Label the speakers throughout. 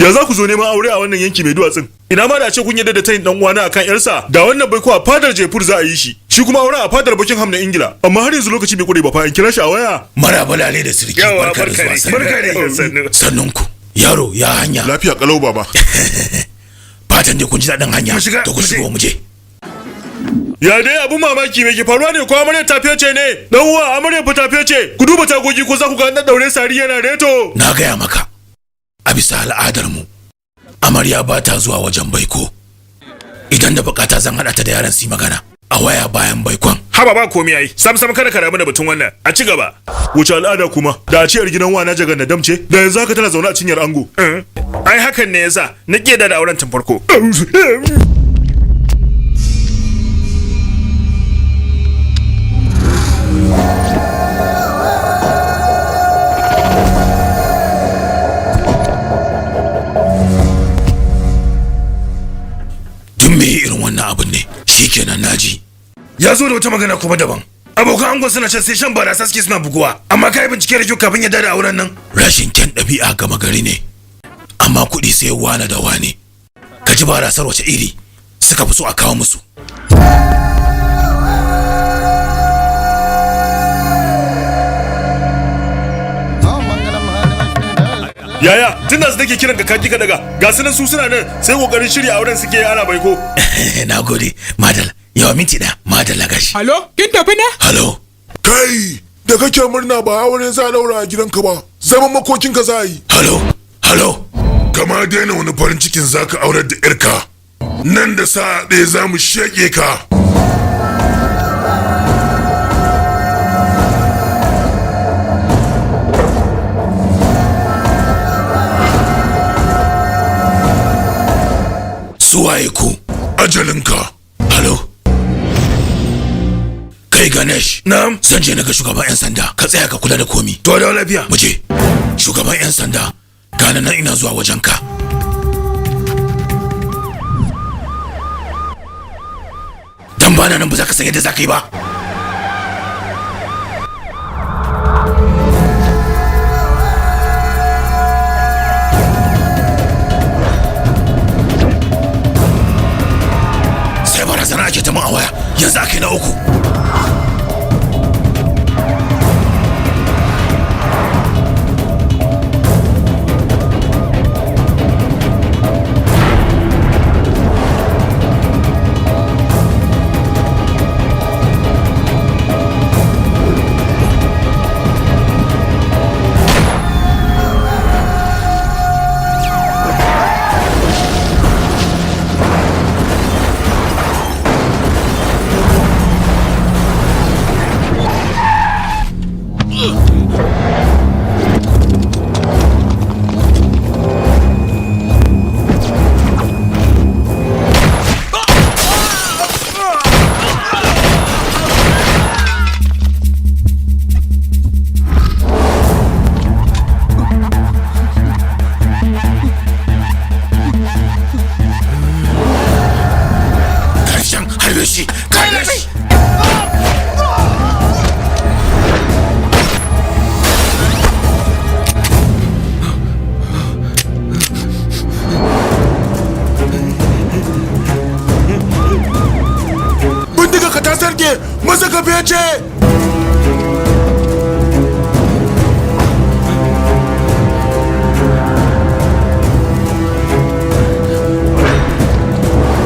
Speaker 1: Ya za ku zo neman aure a wannan yanki mai duwatsun? Ina ma da ce kun yarda da tayin dan uwana akan yarsa, da wannan bai a fadar Jaipur za a yi shi. Shi kuma auren a fadar Buckingham na Ingila. Amma har yanzu lokaci bai kure ba fa, in kira shi a waya.
Speaker 2: Marabala ne da sirki. Barka da zuwa. Barka da sannunku. Yaro ya hanya.
Speaker 1: Lafiya kalau baba.
Speaker 2: Fatan dai kun ji daɗin hanya. To ku shigo mu je.
Speaker 1: Ya dai abun mamaki me ke faruwa ne, ko amarya ta fece ne? Dan uwa amarya fa ta fece. Ku duba tagogi ko za ku ga an daure sari yana reto.
Speaker 2: Na gaya maka. A bisa al'adar mu, amarya ba ta zuwa wajen baiko. Idan da bukata zan hada ta da yaran su magana a waya bayan baikon.
Speaker 1: Haba ba komai ai. Sam kada ka rabu da batun wannan. A ci gaba. Wuce al'ada kuma da a ciyar gidan wana jagan na damce da yanzu haka tana zaune a cinyar ango. Ai hakan ne yasa na kiyada da auren tun farko.
Speaker 2: Abin ne shikenan naji.
Speaker 3: Ya zo da wata magana kuma daban. Abokan angon suna can sai shan barasa suke suna buguwa. Amma kai bincike da kyau kafin ya dada auren nan.
Speaker 2: Rashin kyan ɗabi'a gama gari ne. Amma kuɗi sai wane da wane. Ka ji barasar wace iri suka fi so a kawo musu.
Speaker 1: Yaya, tunda su take kiran ka kaji ka daga. Ga sunan su suna nan sai kokarin shirya auren suke ana baiko.
Speaker 2: Nagode, madal. Yawa minti da madal gashi.
Speaker 4: Halo, kin tafi ne?
Speaker 2: Halo.
Speaker 5: Kai, da kake murna ba aure za a daura a gidanka ba. Zaman makokin ka za a yi.
Speaker 2: Halo.
Speaker 5: Kama daina wani farin cikin zaka aurar da yarka. Nan da sa'a ɗaya za mu sheke ka.
Speaker 2: Suwaye ku?
Speaker 5: Ajalinka.
Speaker 2: Halo. Kai Ganesh.
Speaker 3: Na'am.
Speaker 2: Zan je na ga shugaban 'yan sanda. Ka tsaya ka kula da komi.
Speaker 3: To da lafiya.
Speaker 2: Mu je. Shugaban 'yan sanda. Gana nan ina zuwa wajen ka. Dan bana nan ba za ka san yadda za ka yi ba. Barazana ake ta mun a waya yanzu ake na uku.
Speaker 5: Maza ka fece!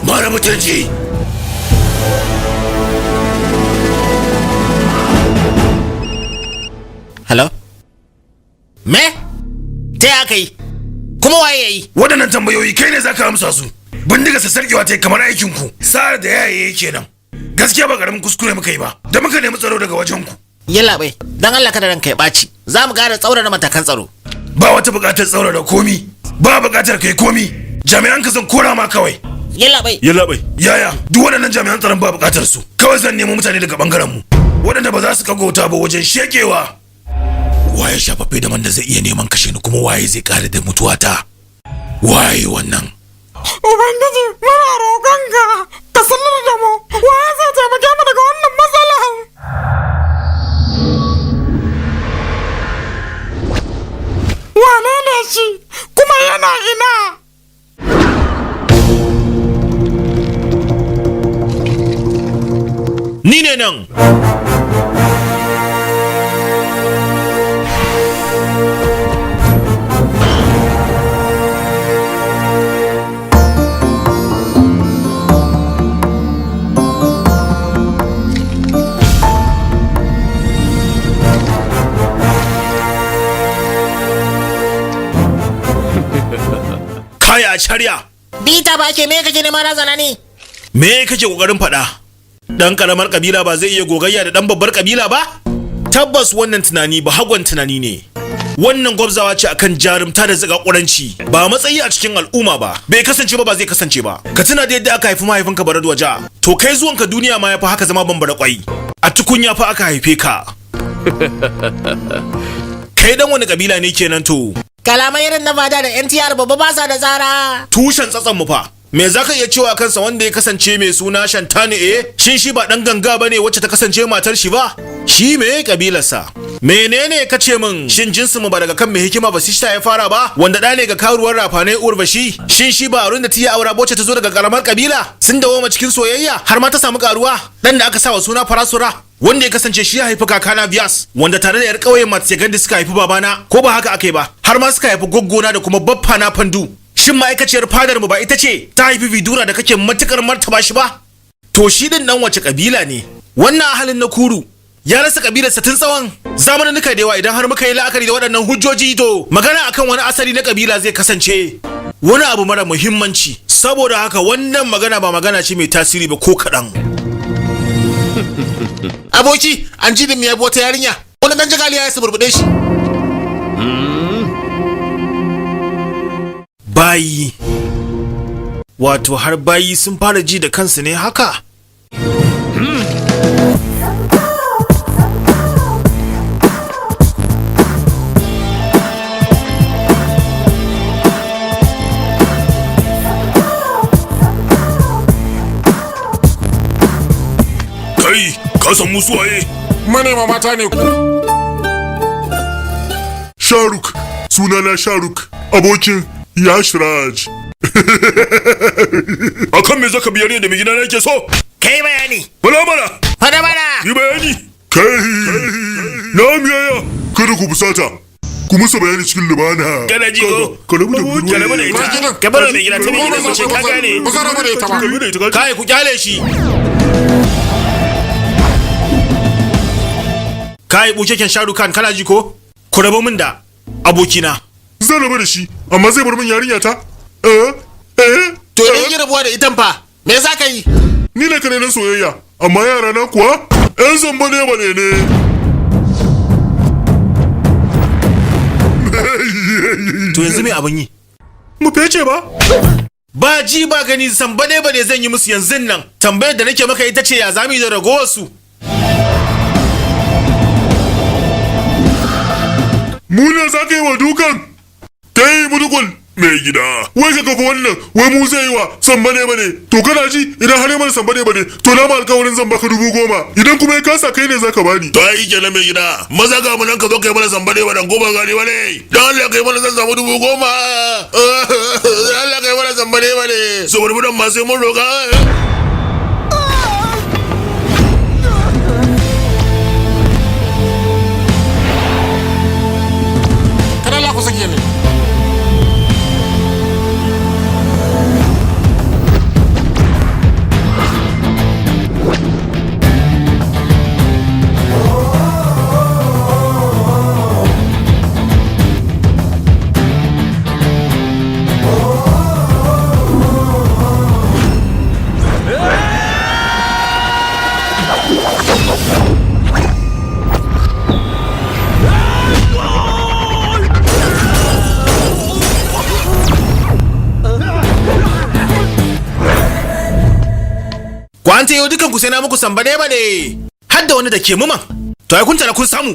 Speaker 2: Mara mutunci! Hello? Me? Ta ya kai? Kuma waye yayi?
Speaker 3: Waɗannan tambayoyi kai ne za ka amsa su. Bindiga sa sarkewa ta kamar aikinku. Sa'ar da yaye yake nan. Gaskiya ba karamin kuskure muka yi ba, da muka nemi tsaro daga wajen ku.
Speaker 2: Yalla bai, dan Allah kada ranka ya ɓaci. Za mu ƙara tsaurara matakan tsaro.
Speaker 3: Ba wata buƙatar tsaurara komi, ba buƙatar kai komi. Jami'an ka zan kora ma kawai.
Speaker 2: Yalla bai.
Speaker 3: Yaya, duk waɗannan jami'an tsaron ba buƙatar su. Kawai zan nemo mutane daga bangaren mu. Waɗanda ba za su kagauta ba wajen shekewa.
Speaker 2: Waye shafaffe da man da zai iya neman kashe ni kuma waye zai ƙara da mutuwata? Waye wannan?
Speaker 4: Ubangiji, muna roƙonka ka sanar da mu waye zai taimake mu daga wannan matsala. Wane ne shi kuma yana ina?
Speaker 2: Ni ne nan. Kaya shari'a.
Speaker 6: Bita ba ke me kake neman razana ne?
Speaker 2: Me kake kokarin faɗa? Dan karamar kabila ba zai iya gogayya da dan babbar kabila ba? Tabbas wannan tunani ba hagon tunani ne. Wannan gwabzawa ce akan jarumta da zakakuranci, ba matsayi a cikin al'umma ba. Bai kasance ba zai kasance ba. Ka tuna da yadda aka haifi mahaifinka Barad Waja. To kai zuwanka duniya ma yafi haka zama bambara kwai. A tukunya fa aka haife ka. Kai dan wani kabila ne kenan to?
Speaker 6: Kalamai irin na fada da NTR babba ba sa da tsara.
Speaker 2: Tushen tsatson mu fa. Me za ka iya cewa kansa wanda ya kasance mai suna Shantani Shin shi ba dan ganga bane wacce ta kasance matar shi ba? Shi me kabilarsa? Menene ka ce min? Shin jinsin mu ba daga kan mai hikima Basishta ya fara ba? Wanda da ne ga karuwar rafane Urvashi? Shin shi ba Arun da Tiya aura wacce ta zo daga karamar kabila? Sun dawo ma cikin soyayya har ma ta samu karuwa? Dan da aka sa wa suna Farasura? Wanda ya kasance shi ya haifi kakana Vyas, wanda tare da yar ƙauyen Matsegandi suka haifi babana, ko ba haka akai ba? Har ma suka haifi goggona da kuma baffa na Fandu. Shin ma'aikaciyar fadar mu ba ita ce ta haifi Vidura da kake matukar martaba shi ba? To shi din nan wace kabila ne? Wannan ahalin na Kuru ya rasa kabilarsa tun tsawon zamanin da yawa. Idan har muka yi la'akari da waɗannan hujjoji to magana akan wani asali na kabila zai kasance wani abu mara muhimmanci. Saboda haka wannan magana ba magana ce mai tasiri ba ko kaɗan. Aboki, an ji din ya bi wata yarinya. Wani dan jagaliya ya suburbuɗe shi. Bayi. Wato har bayi sun fara ji da kansu ne haka?
Speaker 5: Kai, ka san musu waye?
Speaker 3: Manema mata ne.
Speaker 5: Sharuk, sunana Sharuk, abokin Yashraj. Akan me zaka biyar ne da mai gidana yake so?
Speaker 6: Kai bayani.
Speaker 5: Bala bala.
Speaker 6: Fada bana.
Speaker 5: Yi bayani. Kai. Na miyaya. Kada ku fusata. Ku musu bayani cikin lumana.
Speaker 1: Kana ji ko?
Speaker 5: Ka rabu da budurwa.
Speaker 1: Ka rabu da ita. Ka bar mai gida ta mai gida ce ka gane.
Speaker 3: Ba ka rabu da ita ba.
Speaker 5: Ka rabu da ita ka
Speaker 2: Kai ku kyale shi. Kai bukeken Sharukan kana ji ko? Ku rabu min da abokina.
Speaker 5: Zan rabu da shi, amma zai bar min yarinya ta?
Speaker 2: To idan ki rabuwa da itan fa, me za ka yi?
Speaker 5: Ni ne kane na soyayya, amma yara na kuwa 'yan zamba ne ba ne.
Speaker 2: To yanzu me abin yi?
Speaker 5: Mu fece ba?
Speaker 2: Ba ji ba gani zamba ne zan yi musu yanzu nan. Tambayar da nake maka ita ce ya zami da ragowar su.
Speaker 5: Mu ne za ka yi wa dukan? Kai mudukul mai gida. Wai ka kafa wannan, wai mu zai yi wa samba ne. To kana ji idan har yi mana samba ne, to na ma alkawarin zan baka 10,000. Idan kuma ya kasa kai ne za ka bani.
Speaker 3: To ai kenan mai gida. Maza ga mu nan ka zo kai mana samba ne ba dan goma gari bane. Dan Allah kai mana zan samu 10,000. Allah kai mana samba ne bane. Saboda mu dan ma sai mun roka.
Speaker 6: Kada la ku sake ni.
Speaker 2: Kwanta yau dukan ku sai na muku samba ne. Har da wani da ke muman. To ai kun tana kun samu.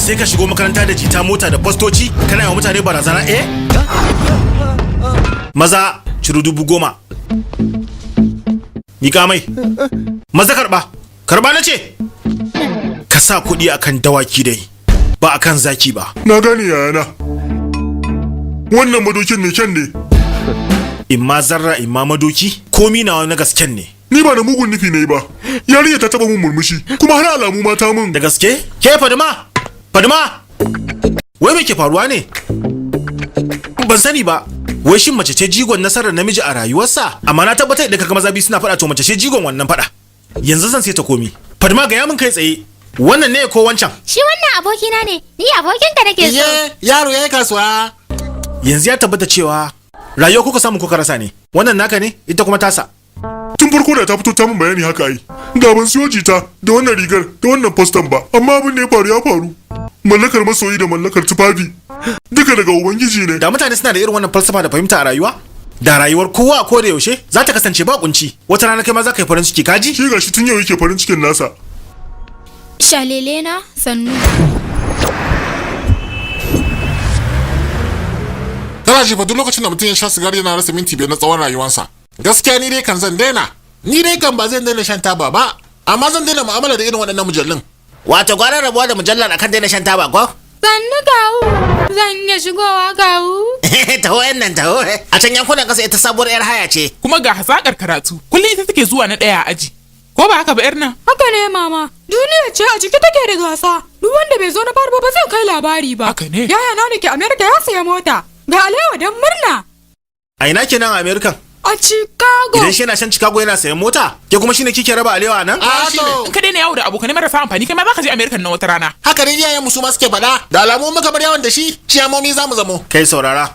Speaker 2: sai ka shigo makaranta da jita mota da fastoci kana yawa mutane barazana maza ciro 10,000 mika mai maza karba na ce ka sa kuɗi akan dawaki dai ba akan zaki ba.
Speaker 5: Na gane yayana, wannan madokin ne kyan ne.
Speaker 2: Imma zarra imma madoki komi na gasken ne.
Speaker 5: Ni ba da mugun nufi ne ba, yarinya ta taba mun murmushi kuma har alamu mata mun.
Speaker 2: Da gaske? Ke Fadima wai me ke faruwa ne? Ban sani ba. Wai shin mace ce jigon nasarar namiji a rayuwarsa? Amma na tabbatar da kaga maza biyu suna faɗa to mace ce jigon wannan faɗa. Yanzu zan sai ta komi. Fadima ga ya mun kai tsaye. Wannan ne ko wancan?
Speaker 7: Shi wannan abokina ne, ni abokinka nake so.
Speaker 6: Yaro yayi kasuwa.
Speaker 2: Yanzu ya tabbata cewa rayuwa kuka samu kuka rasa ne. Wannan naka ne, ita kuma tasa.
Speaker 5: Tun farko da ta fito ta mun bayani haka ai. Da ban siyo jita da wannan rigar da wannan postan ba, amma abin da ya faru. Mallakar masoyi da mallakar tufafi duka daga ubangiji ne.
Speaker 2: Da mutane suna da irin wannan falsafa da fahimta a rayuwa, da rayuwar kowa ko da yaushe za ta kasance ba kunci. Wata rana kai ma za ka yi farin ciki kaji?
Speaker 5: Shi gashi tun yau yake farin cikin nasa.
Speaker 7: Shalele na sannu.
Speaker 8: Kana ji fa duk lokacin da mutum ya sha sigari yana rasa minti 5 na tsawon rayuwarsa. Gaskiya ni dai kan zan daina. Ni dai kan ba zan daina shan taba ba, amma zan daina mu'amala da irin waɗannan mujallun.
Speaker 6: Wato gwaran rabuwa da mujallar akan daina shan taba ko?
Speaker 7: Sannu kawu, zan iya shigowa kawu.
Speaker 6: Taho nan taho. A can yankunan kasa ita sabuwar yar haya ce.
Speaker 9: Kuma ga hazakar karatu, kullum ita take zuwa na ɗaya a aji. Ko ba haka ba yar nan?
Speaker 4: Haka ne mama, duniya ce a ciki take da gasa. Duk wanda bai zo na farko ba zai kai labari ba.
Speaker 9: Haka ne.
Speaker 4: Yaya na ke Amerika ya saya mota. Ga alewa don murna.
Speaker 2: A ina kenan a American?
Speaker 4: A Chicago.
Speaker 2: Idan shi yana shan Chicago yana sayan mota, ke kuma shine kike raba alewa nan?
Speaker 9: In ka daina yawo da abokanai marasa amfani kai ma za ka je American na wata rana.
Speaker 8: Haka ne iyayen mu su ma suke faɗa. Da alamu muka bar yawan da shi, ciyamomi za mu zamo.
Speaker 2: Kai saurara.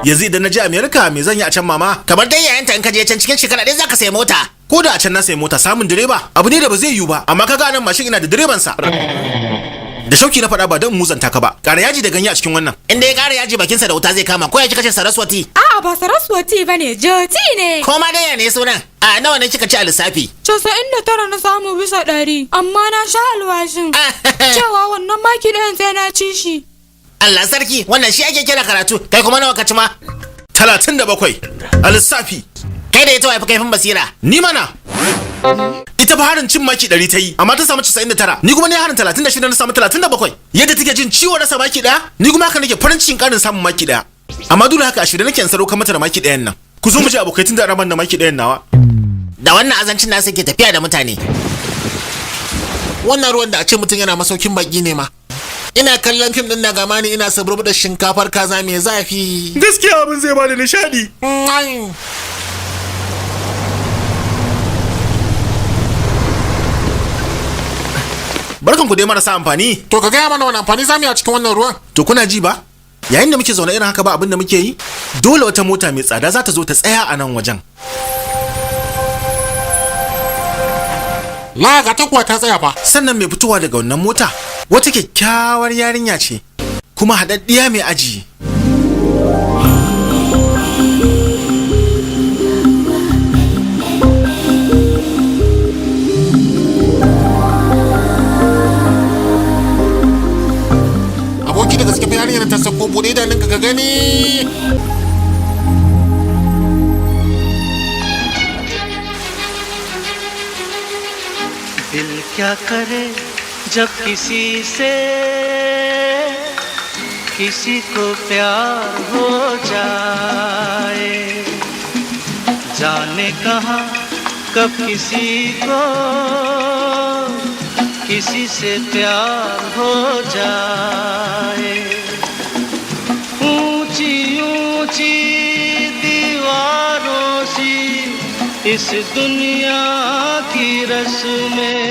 Speaker 2: Yanzu idan na je America me zan yi a can mama?
Speaker 6: Kamar dai yayanta in ka je can cikin shekara ɗaya za ka sayi mota.
Speaker 2: Ko da a can na sayi mota samun direba abu ne da ba zai yiwu ba, amma kaga nan mashin ina da direban sa. Da shauki na faɗa ba don muzanta ka ba. Ƙara yaji da ganye a cikin wannan.
Speaker 6: Inda ya ƙara yaji bakinsa da wuta zai kama ko ya kika ce Saraswati.
Speaker 4: A'a ba Saraswati bane, Joti ne.
Speaker 6: Ko ma dai ya ne sunan? A nawa ne kika ci a lissafi?
Speaker 4: 99 na samu bisa 100, amma na sha alwashin. Cewa wannan maki ɗayan sai na ci shi.
Speaker 6: Allah sarki, wannan shi ake kira karatu. Kai kuma nawa ka ci ma?
Speaker 2: 37 a lissafi.
Speaker 6: Kai da ita wa fi kaifin basira.
Speaker 2: Ni mana. Ita fa harin cin maki 100 ta yi, amma ta samu 99. Ni kuma ne harin 36 na samu 37. Yadda take jin ciwo na maki daya, ni kuma haka nake farin cikin karin samun maki daya. Amma dole haka ashirin nake saro kan mata da maki dayan nan. Ku zo mu je abokai tun da raban da maki dayan nawa.
Speaker 6: Da wannan azancin na ke tafiya da mutane.
Speaker 8: Wannan ruwan da a ce mutum yana masaukin baki ne ma. Ina kallon fim din na gamani ina saburbu da shinkafar kaza mai zafi.
Speaker 2: Gaskiya abin zai bada nishadi. Barkan ku dai marasa amfani.
Speaker 8: To ka gaya mana wani amfani zamu yi a cikin wannan ruwan?
Speaker 2: To kuna ji ba? Yayin da muke zaune irin haka ba abin da muke yi, dole wata mota mai tsada za ta zo ta tsaya a nan wajen.
Speaker 8: La ga ta kuwa ta tsaya fa.
Speaker 2: Sannan mai fitowa daga wannan mota wata kyakkyawar yarinya ce, kuma haɗaɗɗiya mai aji.
Speaker 8: Aboki da gaske fa yarinyar ta sako bude idanunka ka gani.
Speaker 10: दिल क्या करे जब किसी से किसी को प्यार हो जाए, जाने कहाँ कब किसी को किसी से प्यार हो जाए। ऊंची ऊंची दीवारों सी इस दुनिया की रस्में।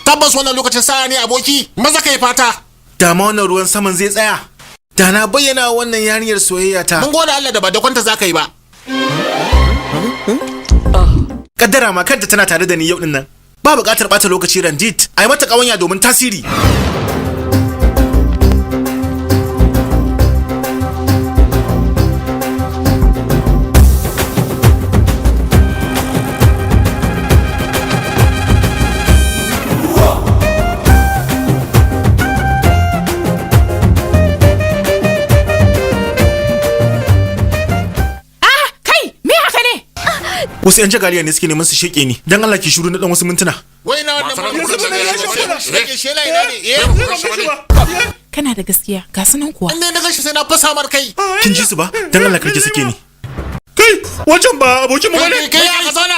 Speaker 8: Tabbas wannan lokacin sa'a ne aboki, maza kai fata.
Speaker 2: Da ma wannan ruwan saman zai tsaya. Da na bayyana wannan yarinyar soyayya ta.
Speaker 8: Mun gode Allah da ba da kwanta za ka yi ba.
Speaker 2: Kaddara ma kanta tana tare da ni yau din nan. Ba buƙatar ɓata lokaci Randit, a yi mata ƙawanya domin tasiri. wasu 'yan jagaliya ne suke neman su sheke ni. Dan Allah ki shiru na dan wasu mintuna.
Speaker 8: Wai na wannan
Speaker 2: Sheke shela ina ne?
Speaker 9: Kana da gaskiya, ga sunan kuwa.
Speaker 8: Inda na gashi sai na fasa mar kai.
Speaker 2: Kin ji su ba? Dan Allah karki suke ni. Kai, wancan ba abokin mu bane.
Speaker 8: Kai ya ka zauna.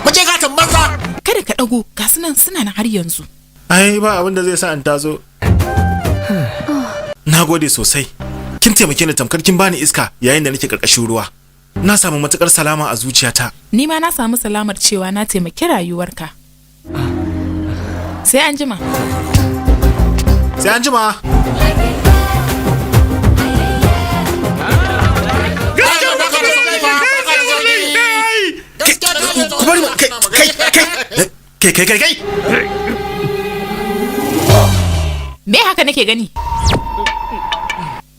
Speaker 8: Mu je gatan banza.
Speaker 9: Kada ka dago, ga sunan suna nan har yanzu.
Speaker 2: Ai ba abin da zai sa an tazo. Na gode sosai. Kin taimake ni tamkar kin bani iska yayin da nake karkashin ruwa. Na samu matukar salama a zuciyata.
Speaker 9: Ni ma na samu salamar cewa na taimaki rayuwarka. Sai an jima.
Speaker 2: Sai an jima. Kai.
Speaker 9: Me haka nake gani?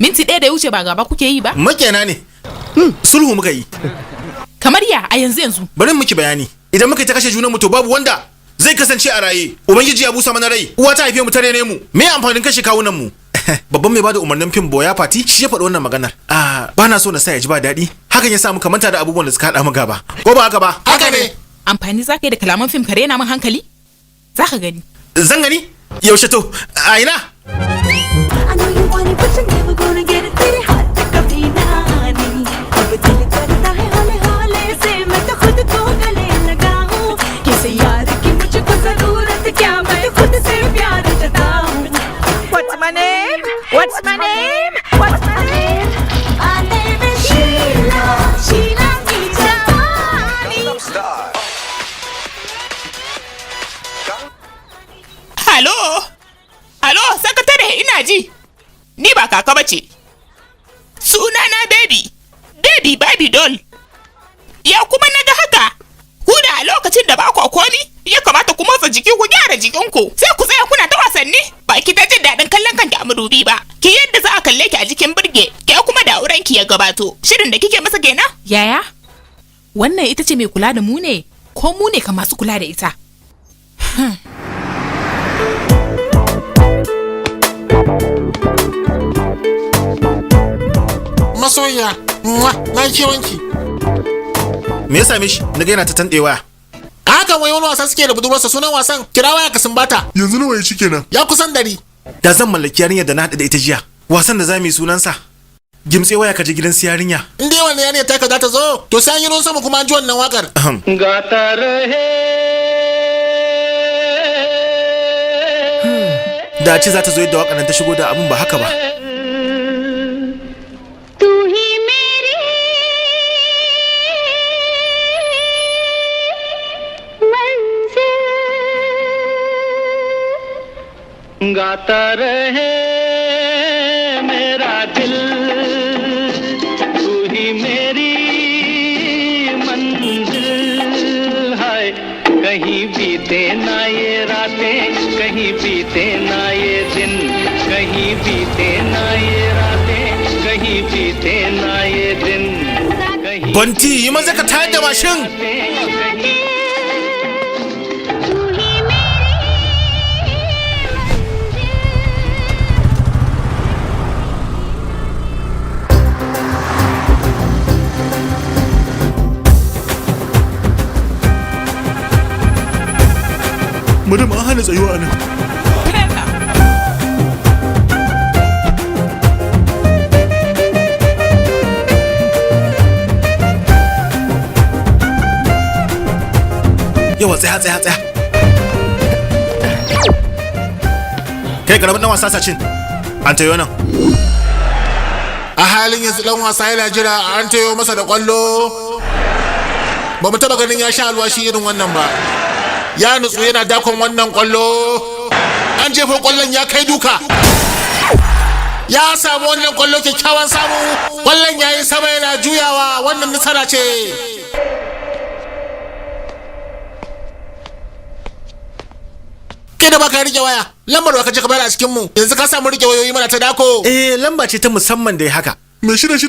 Speaker 9: Minti ɗaya da ya wuce ba gaba kuke yi ba?
Speaker 2: Makena ne. Sulhu muka yi.
Speaker 9: Kamar ya a yanzu.
Speaker 2: Bari miki bayani. Idan muka ta kashe junanmu to babu wanda zai kasance a raye. Ubangiji ya busa mana rai. Uwa ta haife mu ta rene mu. Me amfanin kashe kawunan mu? Babban mai bada umarnin fim Boya Fati shi ya faɗi wannan maganar. Ba na so na sa ya ji ba daɗi. Hakan ya sa muka manta da abubuwan da suka haɗa mu gaba. Ko ba haka ba?
Speaker 8: Haka ne.
Speaker 9: Amfani za ka yi da kalaman fim kare na min hankali? Za ka gani.
Speaker 2: Zan gani? Yaushe to? A ina?
Speaker 4: What's my name? What's my name? My name is Sheila. Sheila Mijani.
Speaker 9: Halo, sakatare ina ji. Ni ba kaka bace. Sunana baby doll. Ya kuma naga haka. Ku da a lokacin da ba ku komi, ya kamata ku motsa jiki ku gyara jikinku. Sai ku tsaya kuna ta wasanni, ba ki ta jin daɗin kallon kanki a madubi ba. Ki yadda za a kalle ki a jikin burge, ke kuma da auren ki ya gabato. Shirin da kike masa kenan? Yaya? Wannan ita ce mai kula da mu ne, ko mu ne ka masu kula da ita?
Speaker 8: Masoya, na ke wanki.
Speaker 2: Me ya same shi? Na ga yana ta tandewa.
Speaker 8: Haka wai wani wasa suke da budurwarsa sunan wasan kira waya ka sumbata.
Speaker 5: Yanzu nawa ya ci kenan?
Speaker 8: Ya kusan 100.
Speaker 2: Da zan mallaki yarinyar da na haɗu da ita jiya. Wasan da za mu yi sunansa. Gimtse waya ka je gidan su yarinya.
Speaker 8: In dai wannan yarinya ta ka za ta zo, to sai an yi ruwan sama kuma an ji wannan wakar.
Speaker 10: गाता रहे
Speaker 2: Da ce za ta zo yadda wakar nan ta shigo da abin ba haka ba.
Speaker 10: गाता रहे मेरा दिल तू ही मेरी मंजिल है कहीं बीते ना ये रातें कहीं बीते ना ये दिन कहीं बीते ना ये रातें कहीं बीते ना ये दिन
Speaker 2: Banti yi maza ka tayar da mashin.
Speaker 5: Madam an hana tsayuwa nan.
Speaker 2: Yawa tsaya. Kai karamin dan wasa sacin. An tayo nan.
Speaker 8: A halin yanzu dan wasa yana jira an tayo masa da kwallo. Ba mu taba ganin ya sha alwashi irin wannan ba. Ya nutsu yana dakon wannan kwallo. An jefa kwallon ya kai duka. Ya samu wannan kwallo kyakkyawan samu. Kwallon yayi sama yana juyawa wannan nasara ce. Ke da baka rike waya. Lambar wa ka je ka bayar a cikin mu. Yanzu ka samu rike wayoyi mana ta dako.
Speaker 2: Lamba ce ta musamman da haka.
Speaker 5: Me shida ce?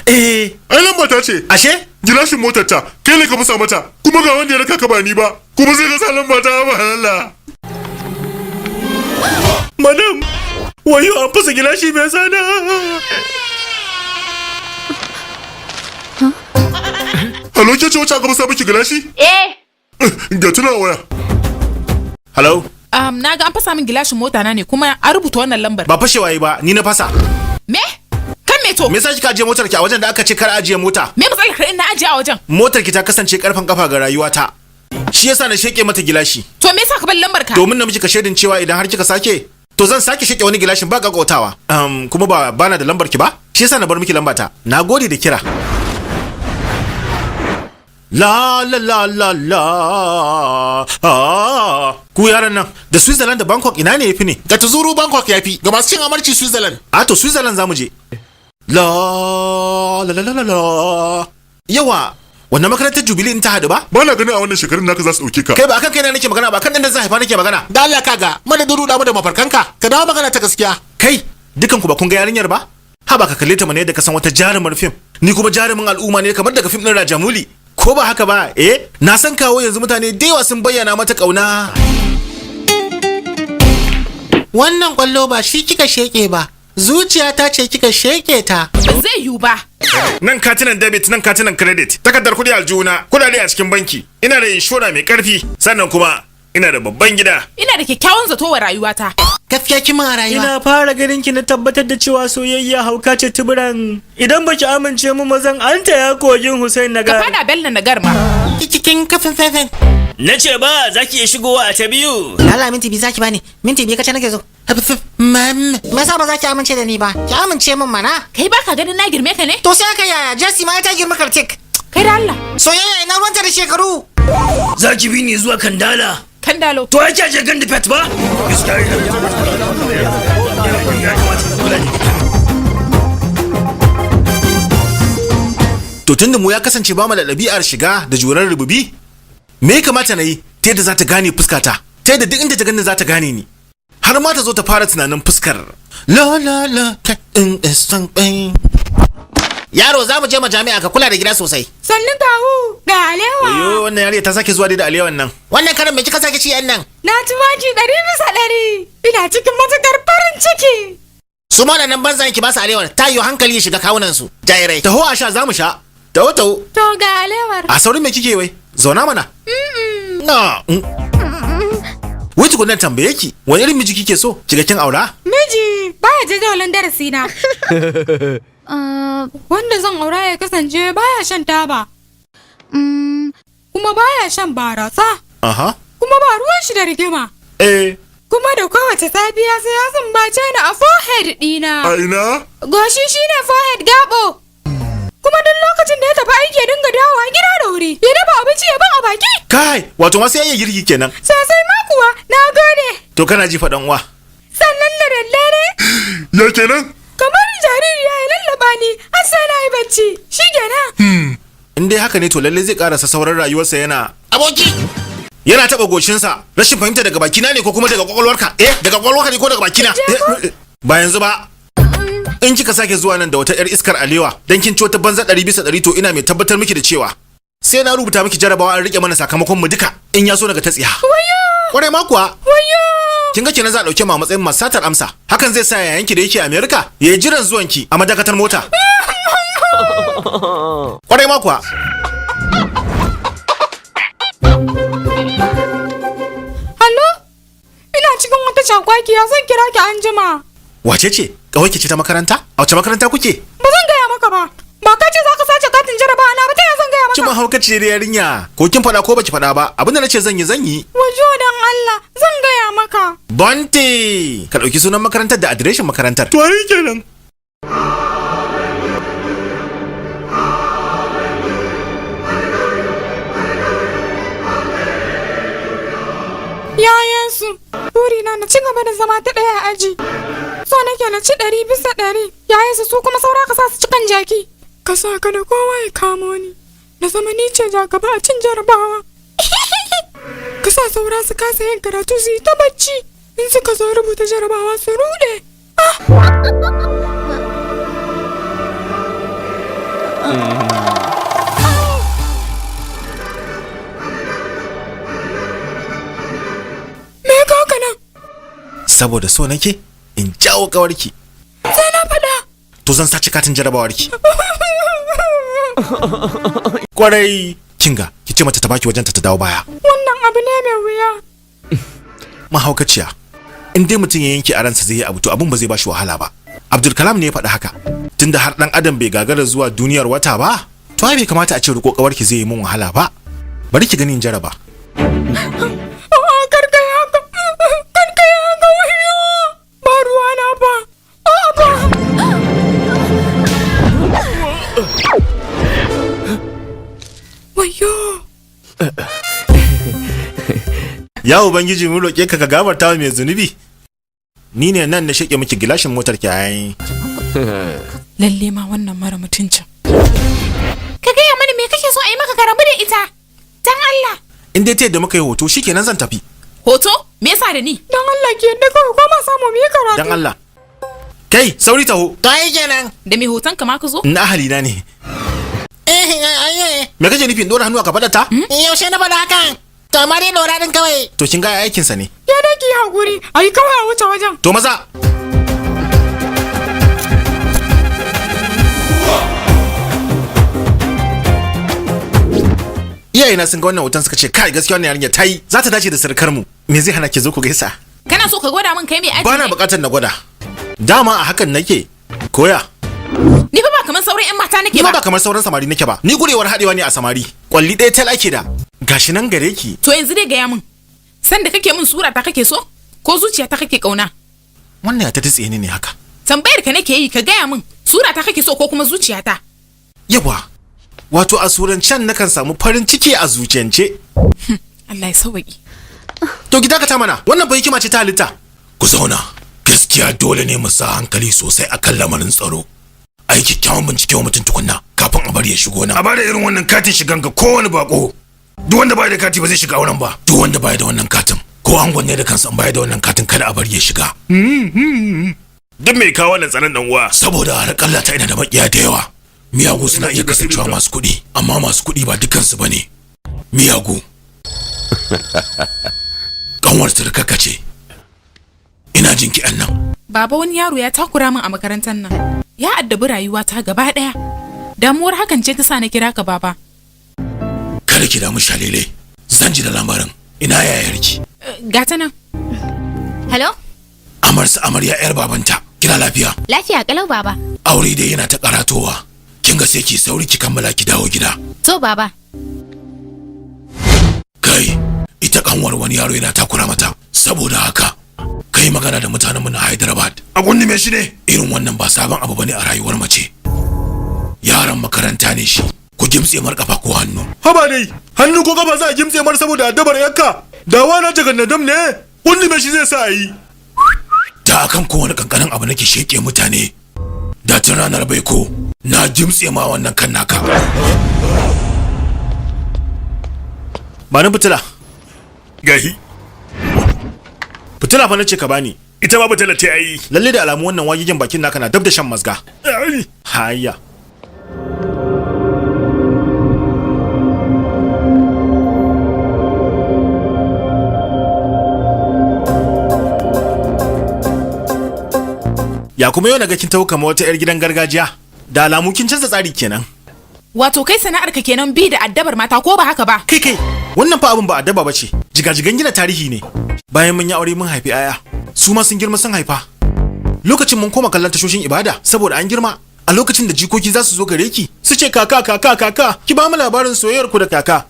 Speaker 2: Ai
Speaker 5: lamba ta ce.
Speaker 2: Ashe?
Speaker 5: Gilashin motar ta, kai ne ka fusa mata, kuma ga wanda ya raka ka ba ni ba, kuma sai ka sa lamba ta ba Allah.
Speaker 2: Madam, wayo an fasa gilashi mai sana.
Speaker 5: A lokacin wacce aka masa miki gilashi? Ga tuna waya.
Speaker 2: Hello?
Speaker 11: Na ga an fasa min gilashin mota na ne kuma an rubuta wannan lambar.
Speaker 2: Ba fashewa yi ba, ni na fasa.
Speaker 11: Me? Kan me to?
Speaker 2: Me yasa kika ajiye motar ki a wajen da aka ce kar ajiye mota?
Speaker 11: Me matsalar ka na ajiye a wajen?
Speaker 2: Motar ki ta kasance karfan kafa ga rayuwata. Shi yasa na sheke mata gilashi.
Speaker 11: To me yasa ka bar lambar ka?
Speaker 2: Domin na miki ka shaidin cewa idan har kika sake, to zan sake sheke wani gilashin ba gaggautawa. Kuma ba bana da lambar ki ba? Shi yasa na bar miki lambata. Nagode da kira. La la la la la. Ku yaran nan da Switzerland da Bangkok ina ne yafi ne?
Speaker 8: Ga tuzuru Bangkok yafi, ga masu cin amarci Switzerland.
Speaker 2: To Switzerland zamu je. La la la la la. Yawa, wannan makarantar Jubilee in ta hadu ba?
Speaker 5: Ba na ganin a wannan shekarun naka za su dauke ka.
Speaker 2: Kai ba akan kai na nake magana ba, kan dan da zan haifa nake magana.
Speaker 8: Da Allah kaga, madadin ruda mu da mafarkanka, ka dawo magana ta gaskiya.
Speaker 2: Kai, dukan ku ba kun ga yarinyar ba? Ha ba ka kalle ta mana yadda ka san wata jarumar fim. Ni kuma jarumin al'umma ne kamar daga fim din Rajamuli. Ko ba haka ba? Na san kawo yanzu mutane da yawa sun bayyana mata kauna.
Speaker 6: Wannan kwallo ba shi kika sheke ba. Zuciya ta ce kika sheke ta.
Speaker 11: Ba zai yiwu ba.
Speaker 1: Nan katinan debit, nan katinan credit, takardar kudi aljuna, kudade a cikin banki. Ina da inshora mai karfi, sannan kuma ina da babban gida.
Speaker 11: Ina da kyakkyawan zato wa rayuwata.
Speaker 6: Gaskiya kima rayuwa.
Speaker 12: Ina fara ganin ki na tabbatar da cewa soyayya hauka ce tuburan. Idan baki amince mu mazan an taya kogin Hussein Nagar.
Speaker 11: Ka fada Bello Nagar ma.
Speaker 6: Cikin kafin fefen.
Speaker 12: Na ce ba za ki iya shigowa a ta biyu.
Speaker 6: Lala minti biyu zaki bani. Minti biyu kace nake zo. Me yasa ba za ki amince da ni ba? Ki amince min mana.
Speaker 11: Kai baka ganin na girme ka ne?
Speaker 6: To sai aka yaya Jesse ma ta girma Kartik.
Speaker 11: Kai da Allah.
Speaker 6: Soyayya ina ruwanta da shekaru.
Speaker 12: Za ki bi ni zuwa Kandala.
Speaker 11: Kandalo.
Speaker 12: To ake je Gandi Pet ba?
Speaker 2: To tunda mu ya kasance ba mu da ɗabi'ar shiga da jurar rububi, me ya kamata na yi ta yadda za ta gane fuskata, ta yadda duk inda ta gani za ta gane ni, har ma ta zo ta fara tunanin fuskar. La la la in san bai.
Speaker 6: Yaro za mu je majami'a ka kula da gida sosai.
Speaker 7: Sannu kawu ga alewa.
Speaker 2: Yo wannan yariya ta sake zuwa da alewan nan.
Speaker 6: Wannan karan me kika sake ci yan nan?
Speaker 7: Na ci maki 100%. Ina cikin matukar farin ciki.
Speaker 6: Su ma nan banzan ki ba su alewar ta yi hankali ya shiga kawunan su. Jairai.
Speaker 2: Taho a sha za mu sha. Taho.
Speaker 7: To ga alewar.
Speaker 2: A saurin me kike wai? Zauna mana. Na. Wai tukunan tambaye ki, wani irin miji kike so? Kiga kin aura?
Speaker 7: Miji baya jadawalin darasi na. Wanda zan aura ya kasance baya shan taba. Kuma baya shan barasa. Kuma ba ruwan shi da rigima. Kuma da kowace safiya sai ya sumbace ni a forehead dina.
Speaker 5: A ina?
Speaker 7: Goshi shine forehead gabo. Kuma duk lokacin da ya tafi aiki ya dinga dawowa gida da wuri. Ya dafa abinci ya ban a baki.
Speaker 2: Kai, wato ma sai ya girki kenan.
Speaker 7: Sosai ma kuwa, na gode.
Speaker 2: To kana ji faɗan uwa.
Speaker 7: Sannan da daddare.
Speaker 5: Ya kenan?
Speaker 7: Kamar jariri ya lallaba ni, har sai na yi bacci. Shi kenan.
Speaker 2: In dai haka ne to lalle zai karasa sauran rayuwarsa yana.
Speaker 6: Aboki.
Speaker 2: Yana taɓa goshinsa. Rashin fahimta daga bakina ne ko kuma daga kwakwalwarka? Daga kwakwalwarka ne ko daga bakina? Ba yanzu ba. In kika sake zuwa nan da wata 'yar iskar alewa dan kin ci wata banza 100% to ina mai tabbatar miki da cewa sai na rubuta miki jarabawa an rike mana sakamakon mu duka in ya so daga ta tsiya. Kwarai ma kuwa. Kin ga kenan za a dauke mu a matsayin masu satar amsa. Hakan zai sa yayanki da yake America ya yi jiran zuwanki a madakatar mota. Kwarai ma kuwa.
Speaker 7: Hallo? Ina cikin wata cakwakiya zan kira ki anjima.
Speaker 2: Wace ce? Kawai ki ce ta makaranta? A wace makaranta kuke?
Speaker 7: Ba zan gaya maka ba. Ba ka ce za ka sace katin jarabawa na ba ta zan gaya maka.
Speaker 2: Cima haukaci da yarinya. Ko kin faɗa ko baki faɗa ba? Abinda nace zan yi.
Speaker 7: Wajo dan Allah, zan gaya maka.
Speaker 2: Bonte, ka ɗauki sunan makarantar da adireshin makarantar.
Speaker 5: To ai kenan.
Speaker 7: Yayansu, burina na ci gaba da zama ta ɗaya a aji. So nake na ci 100%. Yayansu su kuma saura ka sa su cikan jaki. Ka sa ka da kowa ya kamo ni. Na zama ni ce jagaba a cin jarabawa. Ka sa saura su kasa yin karatu su yi ta bacci. In suka zo rubuta jarabawa su rude. Me ka haka nan?
Speaker 2: Saboda so nake in jawo kawarki.
Speaker 7: Sai na faɗa.
Speaker 2: To zan sace katin jarabawarki. Kwarai kinga, ki ce mata ta baki wajen ta dawo baya.
Speaker 7: Wannan abu ne mai wuya.
Speaker 2: Mahaukaciya. In dai mutum ya yanke a ransa zai yi abu to abun ba zai bashi wahala ba. Abdulkalam ne ya faɗi haka. Tunda har dan adam bai gagara zuwa duniyar wata ba, to ai bai kamata a ce riko kawarki zai yi mun wahala ba. Bari ki gani in jaraba.
Speaker 7: Karkaya haka wayo. Ba ruwa na ba. Wayo.
Speaker 2: Ya Ubangiji mun roƙe ka gafarta mai zunubi. Ni ne nan na shake miki gilashin motar ki ai.
Speaker 11: Lalle ma wannan mara mutuncin.
Speaker 9: Ka gaya mani me kake so a yi maka ka rabu da ita? Dan Allah.
Speaker 2: In dai ta yadda muka yi hoto shikenan zan tafi.
Speaker 11: Hoto? Me yasa da ni?
Speaker 7: Dan Allah ki yadda kawai ko ma samu mu yi karatu.
Speaker 2: Dan Allah. Kai, sauri taho.
Speaker 6: To ai kenan.
Speaker 11: Da me hoton ka ma ka zo?
Speaker 2: Na ahalina ne. Me kake nufin dora hannu a kafaɗar ta?
Speaker 6: Yaushe na faɗa hakan? To amma dai lura din kawai.
Speaker 2: To kin ga aikin sa ne.
Speaker 7: Ya da ki hakuri. Ai kawai a wuce wajen.
Speaker 2: To maza. Iyayena sun ga wannan hoton suka ce kai gaskiya wannan yarinya ta yi za ta dace da surkar mu. Me zai hana ki zo ku gaisa?
Speaker 11: Kana so ka gwada min kai mai aji?
Speaker 2: Bana bukatar na gwada. Dama a hakan nake. Koya.
Speaker 11: Ni fa ba kamar sauran 'yan mata nake
Speaker 2: ba. Ni ba kamar sauran samari nake ba. Ni gurewar hadewa ne a samari. Kwalli ɗaya tal ake da. Gashi nan gare ki.
Speaker 11: To yanzu dai gaya min. San da kake min sura ta kake so? Ko zuciya ta kake kauna?
Speaker 2: Wannan ya ta tsaye ne haka.
Speaker 11: Tambayar ka nake yi ka gaya min. Sura ta kake so ko kuma zuciya ta?
Speaker 2: Yawa. Wato a surancen nakan samu farin ciki a zuciyance.
Speaker 11: Allah ya sauwaƙi.
Speaker 2: To ki dakata mana. Wannan fa hikima ce ta halitta.
Speaker 3: Ku zauna. Gaskiya dole ne mu sa hankali sosai akan lamarin tsaro. Ai kyakkyawan bincike wa mutum tukunna kafin a bari ya shigo na. A bada irin wannan katin shigan ga kowane bako. Duk wanda baya da kati ba zai shiga auren ba. Duk wanda baya da wannan katin ko angon ne da kansa baya da wannan katin kada a bari ya shiga.
Speaker 1: Duk mai kawo wannan tsanan dan uwa.
Speaker 3: Saboda harƙalla ta ina da makiya da yawa. Miyagu suna iya kasancewa masu kuɗi, amma masu kuɗi ba dukansu ba ne. Miyagu. Kanwar surkaka ce. Ina jin ki nan.
Speaker 11: Baba wani yaro ya takura min a makarantar nan. Ya addabi rayuwata gaba ɗaya. Damuwar hakan ce ta sa na kira ka baba.
Speaker 3: Kada ki damu Shalele. Zan ji da lamarin. Ina yayarki.
Speaker 11: Gata nan.
Speaker 13: Hello?
Speaker 3: Amarya yar babanta. Kina lafiya?
Speaker 13: Lafiya kalau baba.
Speaker 3: Aure dai yana ta karatowa. Kin ga sai ki sauri ki kammala ki dawo gida.
Speaker 13: To baba.
Speaker 3: Kai, ita kanwar wani yaro yana takura mata. Saboda haka, kai magana da mutanen mu na Hyderabad. A gunni me shi ne? Irin wannan ba sabon abu bane a rayuwar mace. Yaran makaranta ne shi. Ku gimtse mar kafa ko hannu.
Speaker 5: Haba dai, hannu ko kafa za a gimtse mar saboda addabar yakka. Dawa na jagannadam ne. Gunni me shi zai sa a yi?
Speaker 3: Da akan kowane kankanin abu nake sheke mutane. Da tun ranar baiko na jimtse ma wannan kan naka.
Speaker 2: Ba ni fitila.
Speaker 1: Gahi.
Speaker 2: Fitila fa nace ka bani.
Speaker 1: Ita ma fitila ta yi.
Speaker 2: Lalle da alamu wannan wagigen bakin naka na dab da shan mazga. Hayya. Ya kuma yau na ga kin taho kamar wata 'yar gidan gargajiya. Da alamu kin canza tsari kenan.
Speaker 11: Wato kai sana'ar ka kenan bi da addabar mata ko ba haka ba?
Speaker 2: Kai, wannan fa abin ba addaba bace. Jigajigan gina tarihi ne. Bayan mun yi aure mun haifi aya, su ma sun girma sun haifa. Lokacin mun koma kallon tashoshin ibada saboda an girma. A lokacin da jikoki za su zo gare ki, su ce kaka, ki ba mu labarin soyayyar ku da kaka.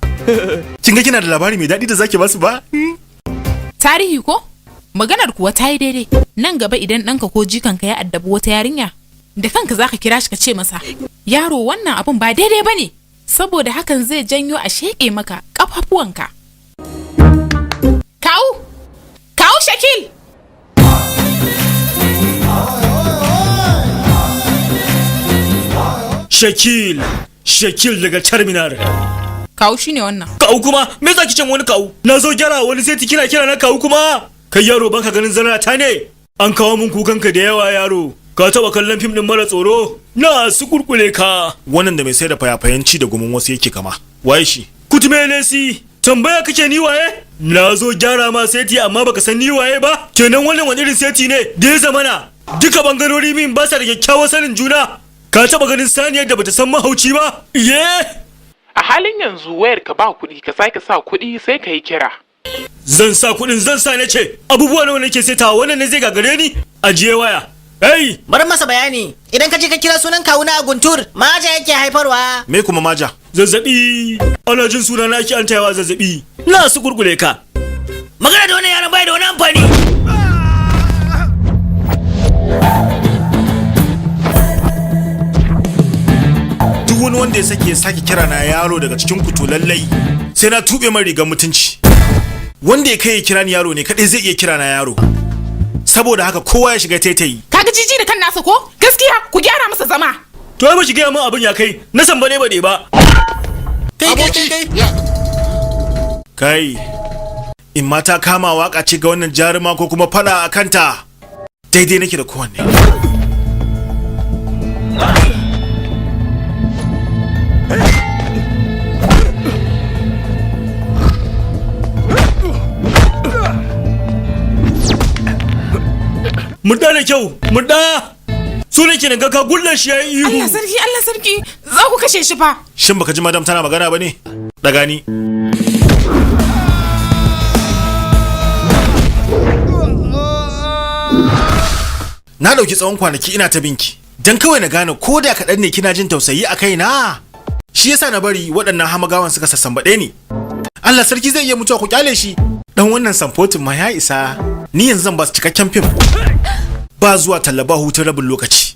Speaker 2: Kin ga kina da labari mai daɗi da zaki ba su ba?
Speaker 11: Tarihi ko? Maganar kuwa ta yi daidai. Nan gaba idan ɗanka ko jikanka ya addabi wata yarinya, da kanka za ka kira shi ka ce masa, yaro wannan abin ba daidai ba ne, saboda hakan zai janyo a sheƙe maka ƙafafuwanka. Kawu Shakil!
Speaker 12: Shakil daga terminal.
Speaker 11: Kawu shine wannan.
Speaker 12: Kawu kuma? Me za ki ce wani kawu? Na zo gyara wani sai kina kira na kawu kuma? Kai yaro banka ganin zana ta ne? An kawo min kukanka da yawa yaro. Ka taba kallon fim din mara tsoro? Na su kurkule ka.
Speaker 2: Wannan da mai sai da fayafayanci da gumin wasu yake kama. Waye shi?
Speaker 12: Kutume Lesi. Tambaya kake ni waye? Na zo gyara ma seti amma baka san ni waye ba? Kenan wannan wani irin seti ne? Da ya zamana duka bangarori min ba sa da kyakkyawar sanin juna. Ka taba ganin saniyar da bata san mahauci ba?
Speaker 14: A halin yanzu wayar ka ba kuɗi ka sake sa kuɗi sai ka yi kira.
Speaker 12: Zan sa kuɗin zan sa na ce abubuwa nawa nake saitawa wannan ne zai gagare ni ajiye waya. Hey!
Speaker 6: Bari masa bayani. Idan ka je ka kira sunan kawuna a Guntur, maja yake haifarwa.
Speaker 2: Me kuma maja?
Speaker 12: Zazzabi. Ana jin suna na ake an tayawa zazzabi. Na su gurgule ka.
Speaker 6: Magana da wani yaran bai da wani amfani.
Speaker 2: Duk wani wanda ya sake kira na yaro daga cikin ku to lallai sai na tube mai rigar mutunci. Wanda ya kai ya kira ni yaro ne kadai zai iya kira na yaro. Saboda haka kowa ya shiga taitayi.
Speaker 11: Kaga jiji da kan nasa ko? Gaskiya ku gyara masa zama.
Speaker 12: To ai ba shi gaya min abin ya kai. Na san bane ba.
Speaker 2: Kai. In mata kama waka ce ga wannan jaruma ko kuma fada a kanta. Daidai nake da kowanne.
Speaker 12: Murda da kyau, murda! Su ne ke ga ka gullar shi ya yi ihu.
Speaker 11: Allah sarki, za ku kashe shi fa.
Speaker 2: Shin baka ji madam tana magana ba ne? Daga ni. Na dauki tsawon kwanaki ina ta binki. Dan kawai na gane ko da kaɗan ne kina jin tausayi a kaina. Shi yasa na bari waɗannan hamagawan suka sassambaɗe ni. Allah sarki zai iya mutuwa ku kyale shi. Dan wannan samfotin ma ya isa. Ni yanzu zan ba su cikakken fim. Ba zuwa tallaba hutun rabin lokaci.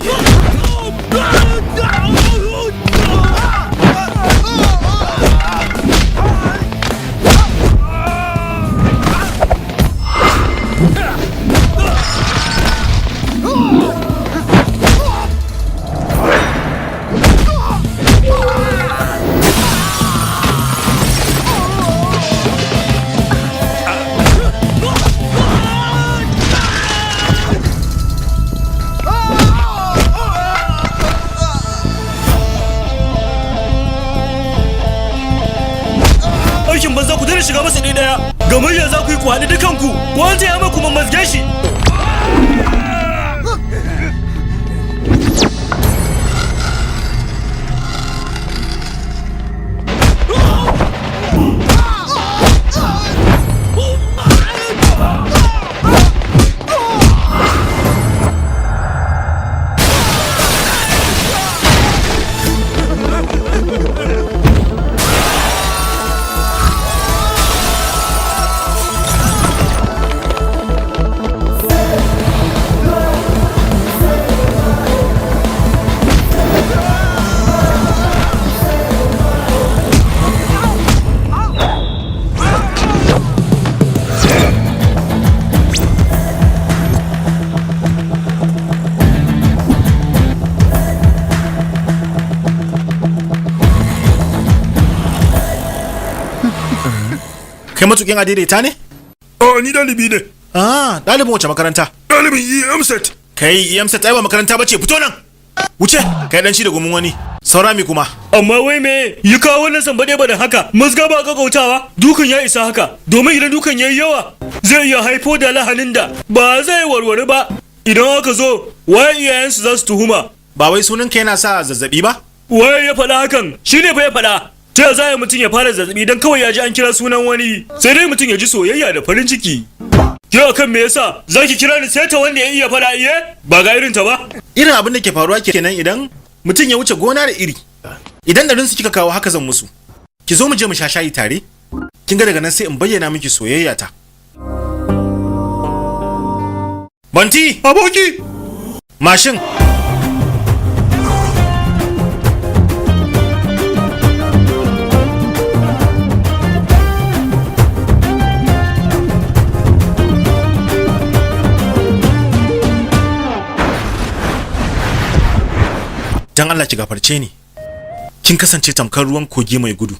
Speaker 12: Shiga masa ɗaya ɗaya gamayya za ku yi kwaɗi dukanku ko an taya maku mazge shi.
Speaker 2: Kai matukin adaidaita ne?
Speaker 5: Oh, ni dalibi ne.
Speaker 2: Ah, dalibin wace makaranta?
Speaker 5: Dalibin EMSET.
Speaker 2: Kai EMSET ai ba makaranta bace, fito nan. Wuce, kai dan ci da gumin wani. Saura mi kuma.
Speaker 12: Amma wai me? Yi kawo wannan sambade ba da haka. Musga ba ka gautawa. Dukan ya isa haka. Domin idan dukan yayi yawa, zai iya haifo da lahanin da ba zai warware ba. Idan aka zo, waye iyayensu za su tuhuma?
Speaker 2: Ba wai sunan ka yana sa zazzabi ba?
Speaker 12: Waye ya faɗa hakan? Shine fa ya faɗa. Ta za mutum ya fara zazzabi dan kawai ya ji an kira sunan wani, sai dai mutum ya ji soyayya da farin ciki. Yau kan me yasa zaki kira ni sai ta wanda ya iya fada iye ba ga irin ta ba?
Speaker 2: Irin abin da ke faruwa kenan idan mutum ya wuce gona da iri. Idan da su kika kawo haka zan musu. Ki zo mu je mu sha shayi tare. Kin ga daga nan sai in bayyana miki soyayya ta. Banti,
Speaker 5: aboki.
Speaker 2: Mashin. Dan Allah ki gafarce ni. Kin kasance tamkar ruwan kogi mai gudu.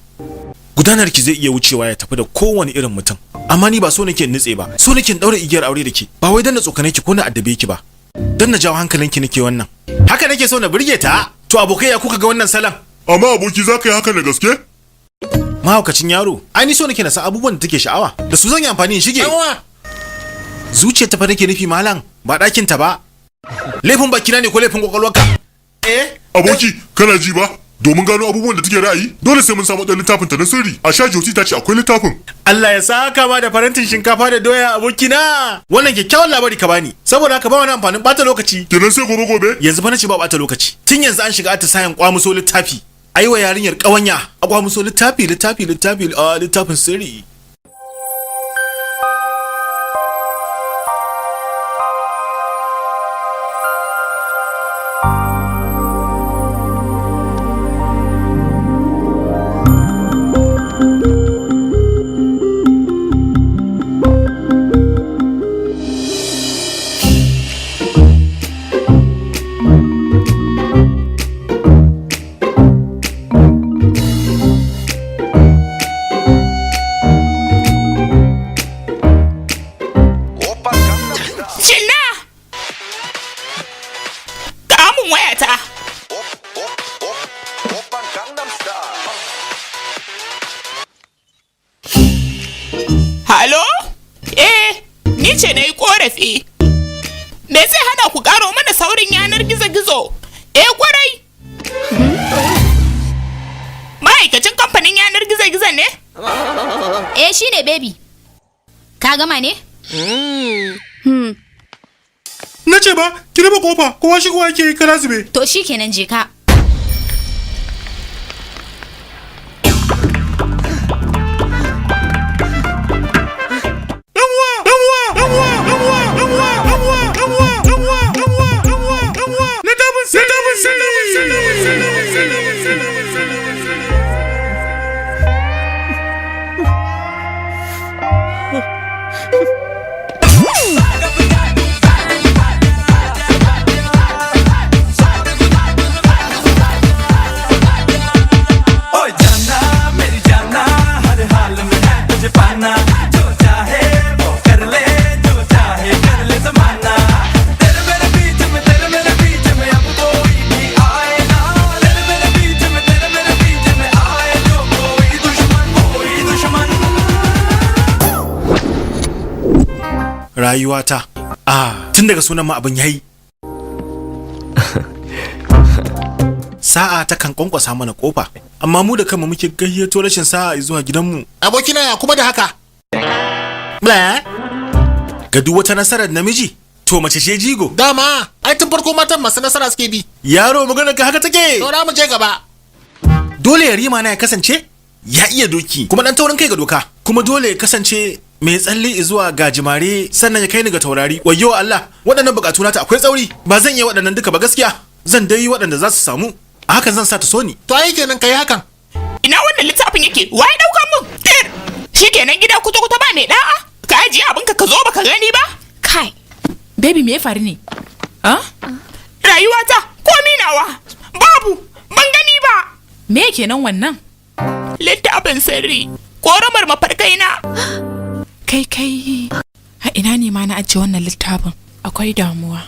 Speaker 2: Gudanar ki zai iya wucewa ya tafi da kowane irin mutum. Amma ni ba so nake nutse ba. So nake daura igiyar aure da ki. Ba wai dan na tsokane ki ko na addabe ki ba. Dan na jawo hankalinki nake wannan. Haka nake so na burge ta. To abokai ya kuka ga wannan salon?
Speaker 5: Amma aboki za ka yi haka da gaske?
Speaker 2: Mahaukacin yaro. Ai ni so nake na san abubuwan da take sha'awa. Da su zan yi amfani in shige. Zuciyar ta fa nake nufi malam. Ba ɗakin ta ba. Laifin bakina ne ko laifin kwakwalwarka?
Speaker 5: Aboki, kana ji ba? domin gano abubuwan da take ra'ayi dole sai mun samu ɗan littafin ta na sirri. A sha Joti ta ce akwai littafin.
Speaker 2: Allah ya saka ma da farantin shinkafa da doya abokina. Wannan kyakkyawan labari ka bani. Saboda haka ba wani amfanin bata lokaci.
Speaker 5: Kenan sai gobe.
Speaker 2: Yanzu fa nace ba bata lokaci. Tun yanzu an shiga atisayen kwamuso littafi. Aiwa yarinyar kawanya a kwamuso littafin sirri.
Speaker 9: Me zai hana ku karo mana saurin yanar gizo-gizo? Kwarai. Ma'aikacin kamfanin yanar gizo-gizo ne?
Speaker 13: Shine baby. Ka gama ne?
Speaker 5: Na ce ba, ki raba kofa, kowa shigowa yake yi kara zube.
Speaker 13: To shikenan je ka.
Speaker 2: Rayuwata. Tun daga sunan ma abin yayi. Sa'a ta kan kwankwasa mana kofa, amma mu da kanmu muke gayyato rashin sa'a zuwa gidanmu.
Speaker 8: Abokina ya kuma da haka.
Speaker 2: Ga duk wata nasarar namiji, to mace ce jigo.
Speaker 8: Dama, ai tun farko matan masu nasara suke bi.
Speaker 2: Yaro magana ka haka take.
Speaker 8: Saura mu je gaba.
Speaker 2: Dole yarima na ya kasance ya iya doki, kuma dan taurin kai ga doka. Kuma dole ya kasance mai tsalle zuwa gajimare sannan ya kai ni ga taurari. Wayyo Allah, waɗannan bukatu nata akwai tsauri. Ba zan yi waɗannan duka ba gaskiya. Zan dai yi waɗanda za su samu. A hakan zan sa ta so ni.
Speaker 8: To ai kenan kai hakan.
Speaker 9: Ina wannan littafin yake? Waye daukan mun? Shikenan gida kuta ba mai da'a. Ka ajiye abinka ka zo baka gani ba?
Speaker 11: Kai. Baby me ya faru ne?
Speaker 9: Rayuwata komi nawa. Babu, ban gani ba.
Speaker 11: Me kenan wannan?
Speaker 9: Littafin sirri. Koramar mafarkai na.
Speaker 11: Kai. A ina ne ma na ajiye wannan littafin? Akwai damuwa.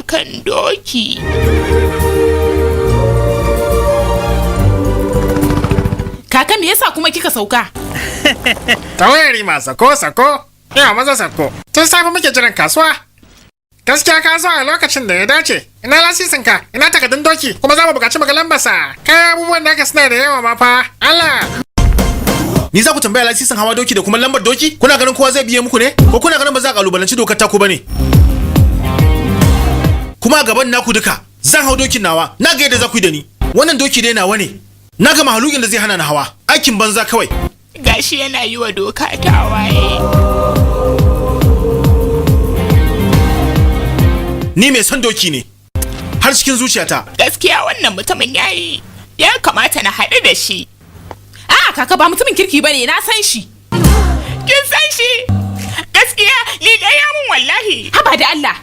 Speaker 9: kan doki.
Speaker 11: Kaka me yasa kuma kika sauka?
Speaker 15: Tawayari ma sako. Ina maza sako. Tun safe muke jiran kasuwa. Gaskiya ka zo a lokacin da ya dace. Ina lasisin ka, ina takardun doki, kuma za mu buƙaci maka lambarsa. Kai abubuwan da aka suna da yawa ma fa. Allah.
Speaker 2: Ni za ku tambaya lasisin hawa doki da kuma lambar doki? Kuna ganin kowa zai biye muku ne? Ko kuna ganin ba za a kalubalanci dokar taku bane? Kuma gaban naku duka zan hau dokin nawa. Na ga yadda za ku yi da ni. Wannan doki dai nawa ne. Na ga mahalukin da zai hana ni hawa. Aikin banza kawai.
Speaker 9: Gashi yana yi wa doka tawaye.
Speaker 2: Ni mai son doki ne. Har cikin zuciyata.
Speaker 9: Gaskiya wannan mutumin yayi. Ya kamata na haɗu da shi.
Speaker 11: Kaka ba mutumin kirki bane, na san shi.
Speaker 9: Kin san shi? Gaskiya ni dai ya mun wallahi.
Speaker 11: Haba da Allah.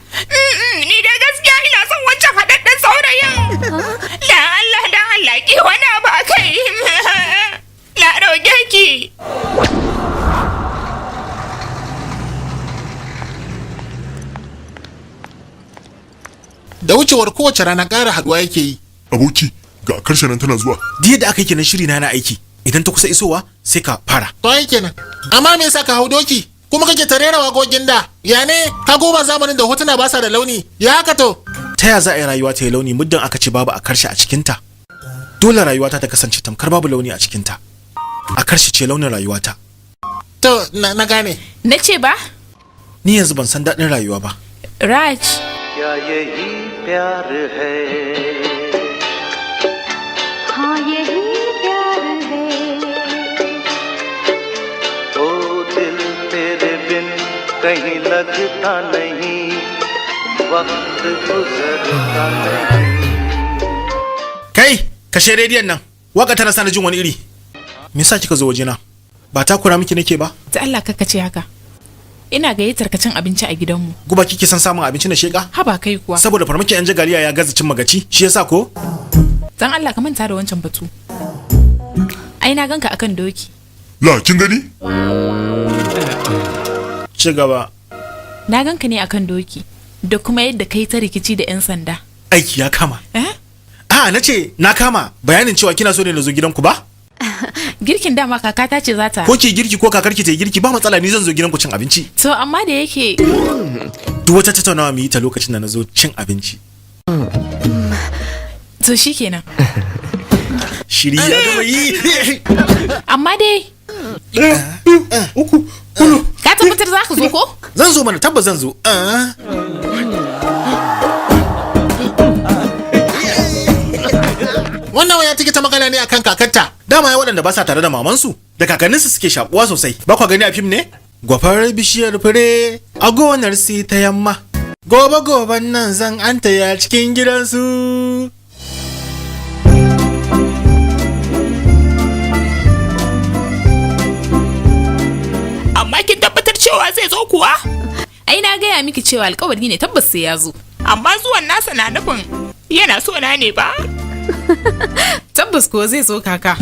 Speaker 9: Ni dai gaskiya ina son wancan haɗaɗɗen saurayin. Da Allah Allah ki wani abu a kai. Na roƙe ki.
Speaker 8: Da wucewar kowace rana ƙara haduwa yake yi.
Speaker 5: Aboki, ga karshen nan tana zuwa.
Speaker 2: Diya da aka yi kenan shiri na aiki. Idan ta kusa isowa sai ka fara.
Speaker 8: To ai kenan. Amma me yasa ka hau doki? Kuma kake tarera wagogin da? Ya ne? Ka goma zamanin da hotuna ba sa da launi. Ya haka to?
Speaker 2: Ta ya za a yi rayuwa ta yi launi muddin aka ce babu a karshe a cikinta? Dole rayuwata ta kasance tamkar babu launi a cikinta. A karshe ce launin rayuwata.
Speaker 8: To, na gane.
Speaker 11: Na ce ba?
Speaker 2: Ni yanzu ban san daɗin rayuwa ba.
Speaker 11: Raj.
Speaker 10: क्या यही प्यार है
Speaker 4: हाँ यही प्यार है
Speaker 10: ओ दिल तेरे बिन कहीं लगता नहीं वक्त गुजरता नहीं
Speaker 2: Kai, kashe rediyon nan. Waka tana sani jin wani iri. Me yasa kika zo wajena? Ba ta kura miki nake ba?
Speaker 11: Ta Allah kaka ce haka. Ina gayyatar ka cin abinci a gidanmu.
Speaker 2: Guba kike san samun abinci na sheka?
Speaker 11: Haba kai kuwa.
Speaker 2: Saboda farmakin yan jagaliya ya gaza cin magaci, shi yasa ko?
Speaker 11: Dan Allah ka manta da wancan batu. Ai na ganka akan doki.
Speaker 5: La, kin gani?
Speaker 2: Ci gaba.
Speaker 11: Na ganka ne akan doki da kuma yadda kai ta rikici da 'yan sanda.
Speaker 2: Aiki ya kama. Na ce na kama bayanin cewa kina so ne na zo gidanku ba?
Speaker 11: Girkin dama kakata ce za ta.
Speaker 2: Ko ki girki ko kakarki ta yi girki ba matsala ni zan zo gidanku cin abinci.
Speaker 11: To amma da yake
Speaker 2: duk wata tattaunawa mu yi ta lokacin da na zo cin abinci.
Speaker 11: To shikenan.
Speaker 2: Shiri ya gama yi.
Speaker 11: Amma dai ka tabbatar za ka zo ko?
Speaker 2: Zan zo mana tabbas zan zo.
Speaker 8: Wannan waya take ta magana ne akan kakarta.
Speaker 2: Dama ya waɗanda ba sa tare da mamansu da kakanninsu suke shakuwa sosai. Ba kwa gani a fim ne? Gwafar bishiyar fure a gonar si ta yamma. Gobe nan zan anta ya cikin gidansu.
Speaker 9: Amma kin tabbatar cewa zai zo kuwa?
Speaker 11: Ai na gaya miki cewa alkawari ne tabbas sai ya zo.
Speaker 9: Amma zuwan nasa na nufin yana so na ne ba?
Speaker 11: Tabbas ko zai zo kaka.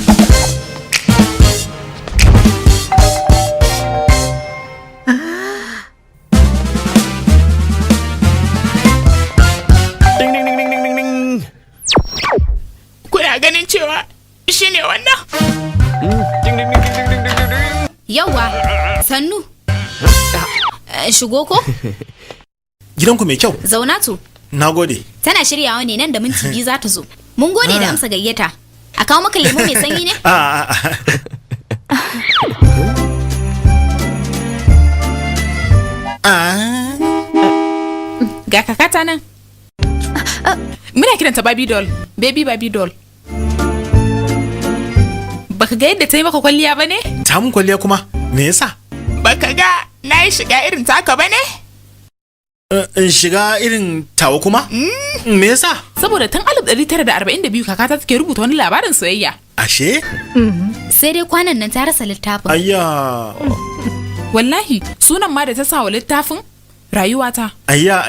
Speaker 9: Kuna ganin cewa shi ne wannan?
Speaker 13: Yawwa, sannu. Shigo ko?
Speaker 2: Gidanku mai kyau.
Speaker 13: Zauna to.
Speaker 2: Na gode.
Speaker 13: Tana shiryawa ne nan da minti biyu za ta zo. Mun gode da amsa gayyata. A kawo maka lemu mai sanyi ne?
Speaker 11: Ga kakata nan. Muna kiranta Baby Doll. Baby Doll. Baka ga yadda ta yi maka kwalliya ba ne?
Speaker 2: Ta mun kwalliya kuma? Me yasa?
Speaker 9: Baka ga na yi shiga irin taka ba ne?
Speaker 2: Shiga irin tawa kuma? Me yasa?
Speaker 11: Saboda tun 1942 kakata take rubuta wani labarin soyayya.
Speaker 2: Ashe?
Speaker 13: Sai dai kwanan nan ta rasa littafin.
Speaker 2: Ayya.
Speaker 11: Wallahi, sunan ma da ta sa wa littafin rayuwata.
Speaker 2: Ayya.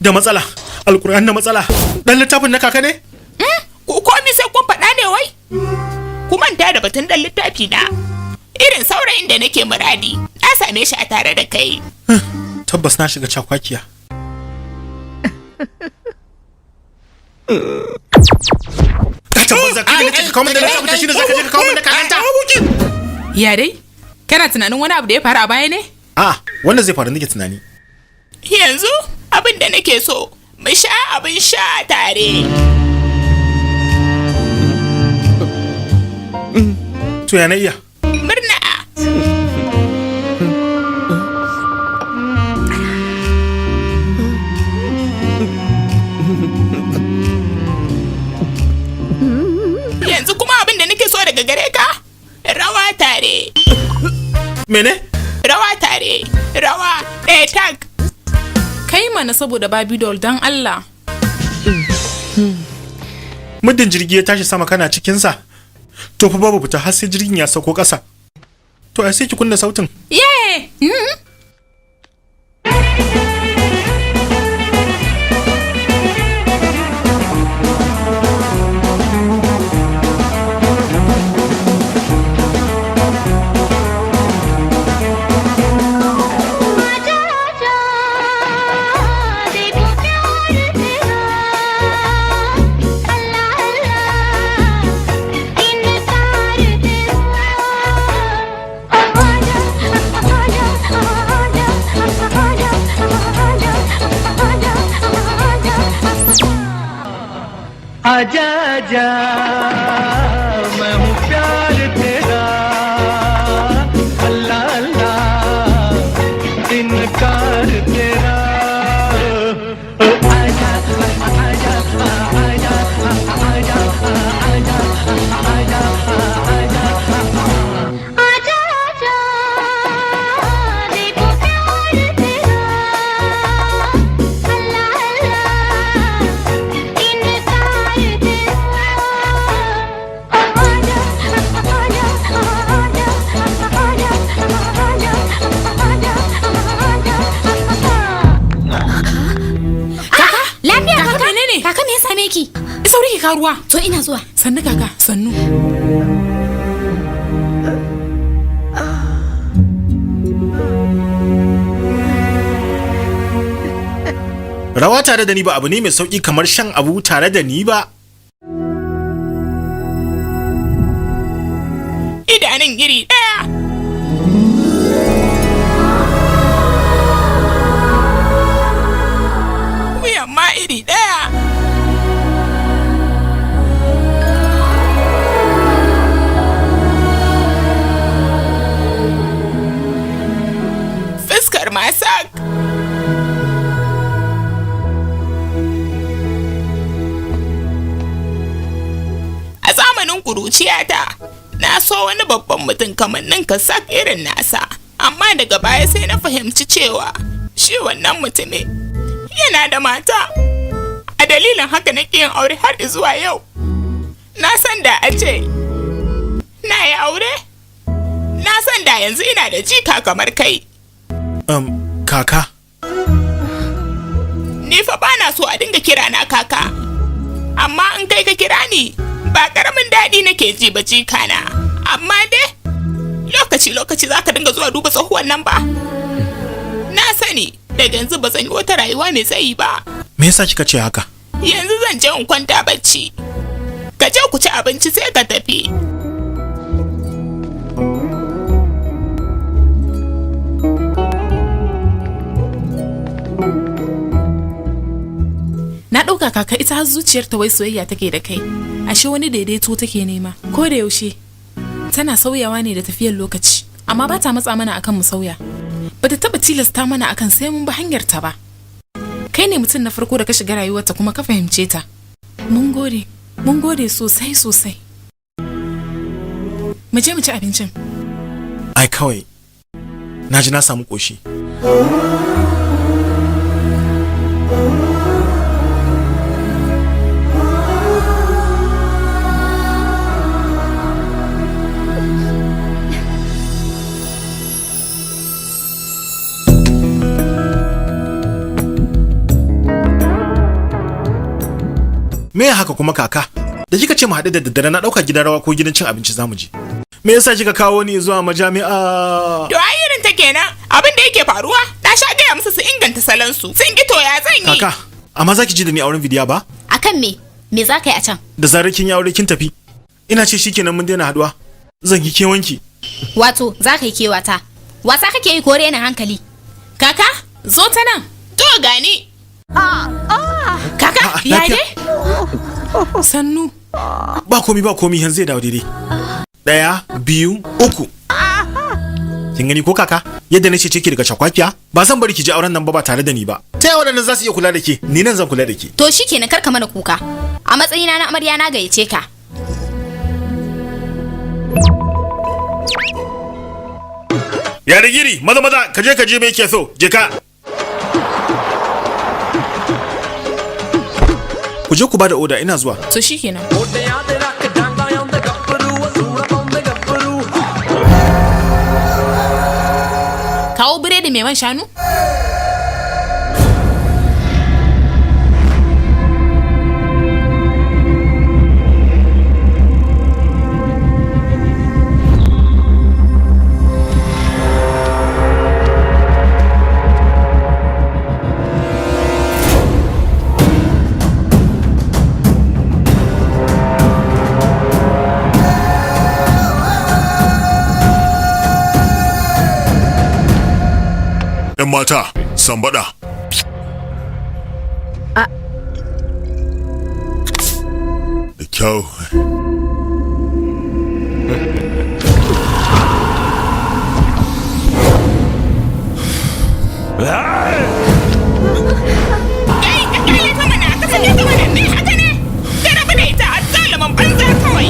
Speaker 2: Da matsala. Alkur'an da matsala. Dan littafin na kaka ne?
Speaker 9: Komi sai kun faɗa ne wai? Ku manta da batun dan littafi na. Irin saurayin da nake muradi, na same shi a tare da kai.
Speaker 2: Tabbas na shiga cakwakiya. Ka tabbas za ka yi nake kawo min da littafin da shi ne za ka je ka kawo min da kakanta.
Speaker 11: Ya dai? Kana tunanin wani abu da ya faru a baya ne?
Speaker 2: Wanda zai faru nake tunani.
Speaker 9: Yanzu abin da nake so, mu sha abin sha tare.
Speaker 2: To ya na iya?
Speaker 9: Murna. Yanzu kuma abin da nake so daga gare ka, rawa tare.
Speaker 2: Mene?
Speaker 9: Rawa tare, rawa ɗaya tag.
Speaker 11: Kai mana saboda Baby Doll don Allah.
Speaker 2: Muddin jirgi ya tashi sama kana cikinsa, to fa babu fita har sai jirgin ya sauko ƙasa. To ai sai ki kunna sautin.
Speaker 11: Ye!
Speaker 10: आजा जा मैं हूँ प्यार तेरा अल्लाह अल्लाह इनकार तेरा आजा आजा आजा आजा आजा आजा आजा
Speaker 4: आजा आजा देखो प्यार तेरा अल्लाह अल्लाह इनकार तेरा आजा आजा
Speaker 13: Lafiya
Speaker 11: Kaka menene?
Speaker 13: Kaka me ya same ki?
Speaker 11: Sauri ki ka ruwa.
Speaker 13: To ina zuwa.
Speaker 11: Sannu kaka, sannu.
Speaker 2: Rawa tare da ni ba abu ne mai sauki kamar shan abu tare da ni ba.
Speaker 9: Idanun iri ɗaya. Wuyan ma iri ɗaya. Fuskar masak. A zamanin ƙuruciyata, na so wani babban mutum kamannin kasak irin nasa, amma daga baya sai na fahimci cewa shi wannan mutumin yana da mata. A dalilin haka na yin aure har zuwa yau. Na san da a ce na yi aure, na san da yanzu ina da jika kamar kai.
Speaker 2: Kaka.
Speaker 9: Ni fa bana so a dinga kira na kaka, amma in kai ka kira ni ba karamin daɗi nake ji ba jikana. Amma dai lokaci-lokaci za ka dinga zuwa duba tsohuwan nan ba. Na sani daga yanzu ba zan yi wata rayuwa mai tsayi ba.
Speaker 2: Me yasa kika ce haka?
Speaker 9: Yanzu zan je in kwanta bacci. Ka je ku ci abinci sai ka tafi.
Speaker 11: Na ɗauka kaka ita har zuciyarta wai soyayya take da kai. Ashe wani daidaito take nema. Ko da yaushe tana sauyawa ne da tafiyar lokaci, amma ba ta matsa mana akan mu sauya. Ba ta taɓa tilasta mana akan sai mun bi hanyar ta ba. Kai ne mutum na farko da ka shiga rayuwarta kuma ka fahimce ta. Mun gode sosai sosai. Mu je mu ci abincin.
Speaker 2: Ai kawai, na ji na samu ƙoshi. Me haka kuma kaka? Da kika ce mu haɗu da daddare na ɗauka gidan rawa ko gidan cin abinci zamu je. Me yasa kika kawo ni zuwa majami'a?
Speaker 9: To ai irin ta kenan. Abin da yake faruwa, na sha gaya musu su inganta salon su. Sun ki to ya zan yi?
Speaker 2: Kaka, amma zaki ji da ni auren bidiya ba?
Speaker 13: Akan me? Me za ka yi a can?
Speaker 2: Da zarar kin yi aure kin tafi. Ina ce shikenan mun daina haduwa. Zan yi kewanki.
Speaker 13: Wato, za ka yi kewata. Wasa kake yi kore na hankali.
Speaker 11: Kaka, zo ta nan.
Speaker 9: To gani.
Speaker 11: Kaka, ya dai? Sannu.
Speaker 2: Ba komi yanzu zai dawo daidai. 1, 2, 3. Kin gani ko kaka? Yadda nace ce ki daga chakwakiya, ba zan bari ki ji auren nan ba tare da ni ba. Ta yawa waɗannan za su iya kula da ke, ni nan zan kula da ke.
Speaker 13: To shikenan kar ka mana kuka. A matsayina na amarya na gayyace ka.
Speaker 2: Ya rigiri, maza ka je me yake so, je ka. Ku je ku bada oda, ina zuwa.
Speaker 11: To shikenan. Kawo biredi mai man shanu?
Speaker 5: ‘Yan mata, sambada. kyau.
Speaker 9: Kai ka kyale ta mana ka sake ta mana ne haka ne. Ka rabu da ita a zaliman banza kawai.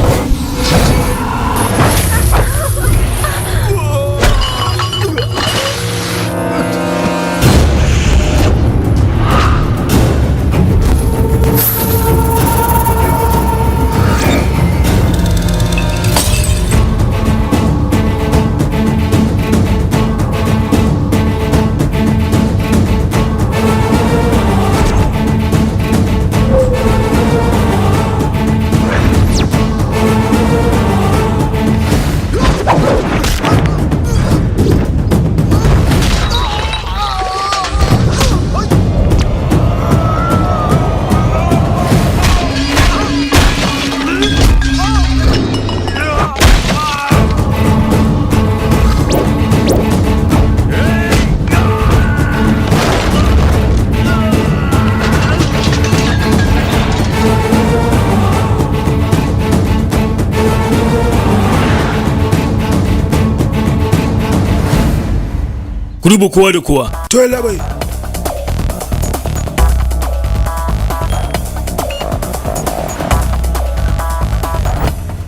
Speaker 12: Ku duba kowa da kowa.
Speaker 3: To yalla bai.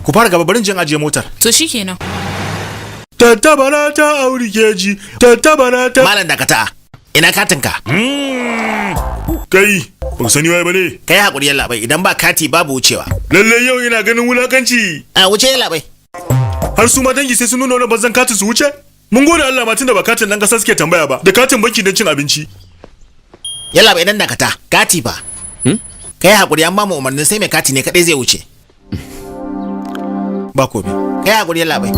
Speaker 2: Ku fara gaba barin jin ajiye motar.
Speaker 11: To shikenan.
Speaker 1: Tattabara ta auri keji, tattabara ta...
Speaker 2: Malam dakata, ina katinka?
Speaker 1: Kai, ba sani waye ba ne?
Speaker 2: Kai haƙuri yalla bai, idan ba kati babu wucewa.
Speaker 1: Lalle yau ina ganin wulakanci.
Speaker 2: A wuce yalla bai.
Speaker 1: Har su ma dangi sai sun nuna wani bazan katin su wuce? Mun gode Allah ma tunda ba katin dan kasa suke tambaya ba, da katin banki don cin abinci.
Speaker 2: Yalla bai dan dakata, kati ba. Kai haƙuri an ba mu umarnin sai mai kati ne kadai zai wuce. Ba komai. Kai haƙuri yalla bai.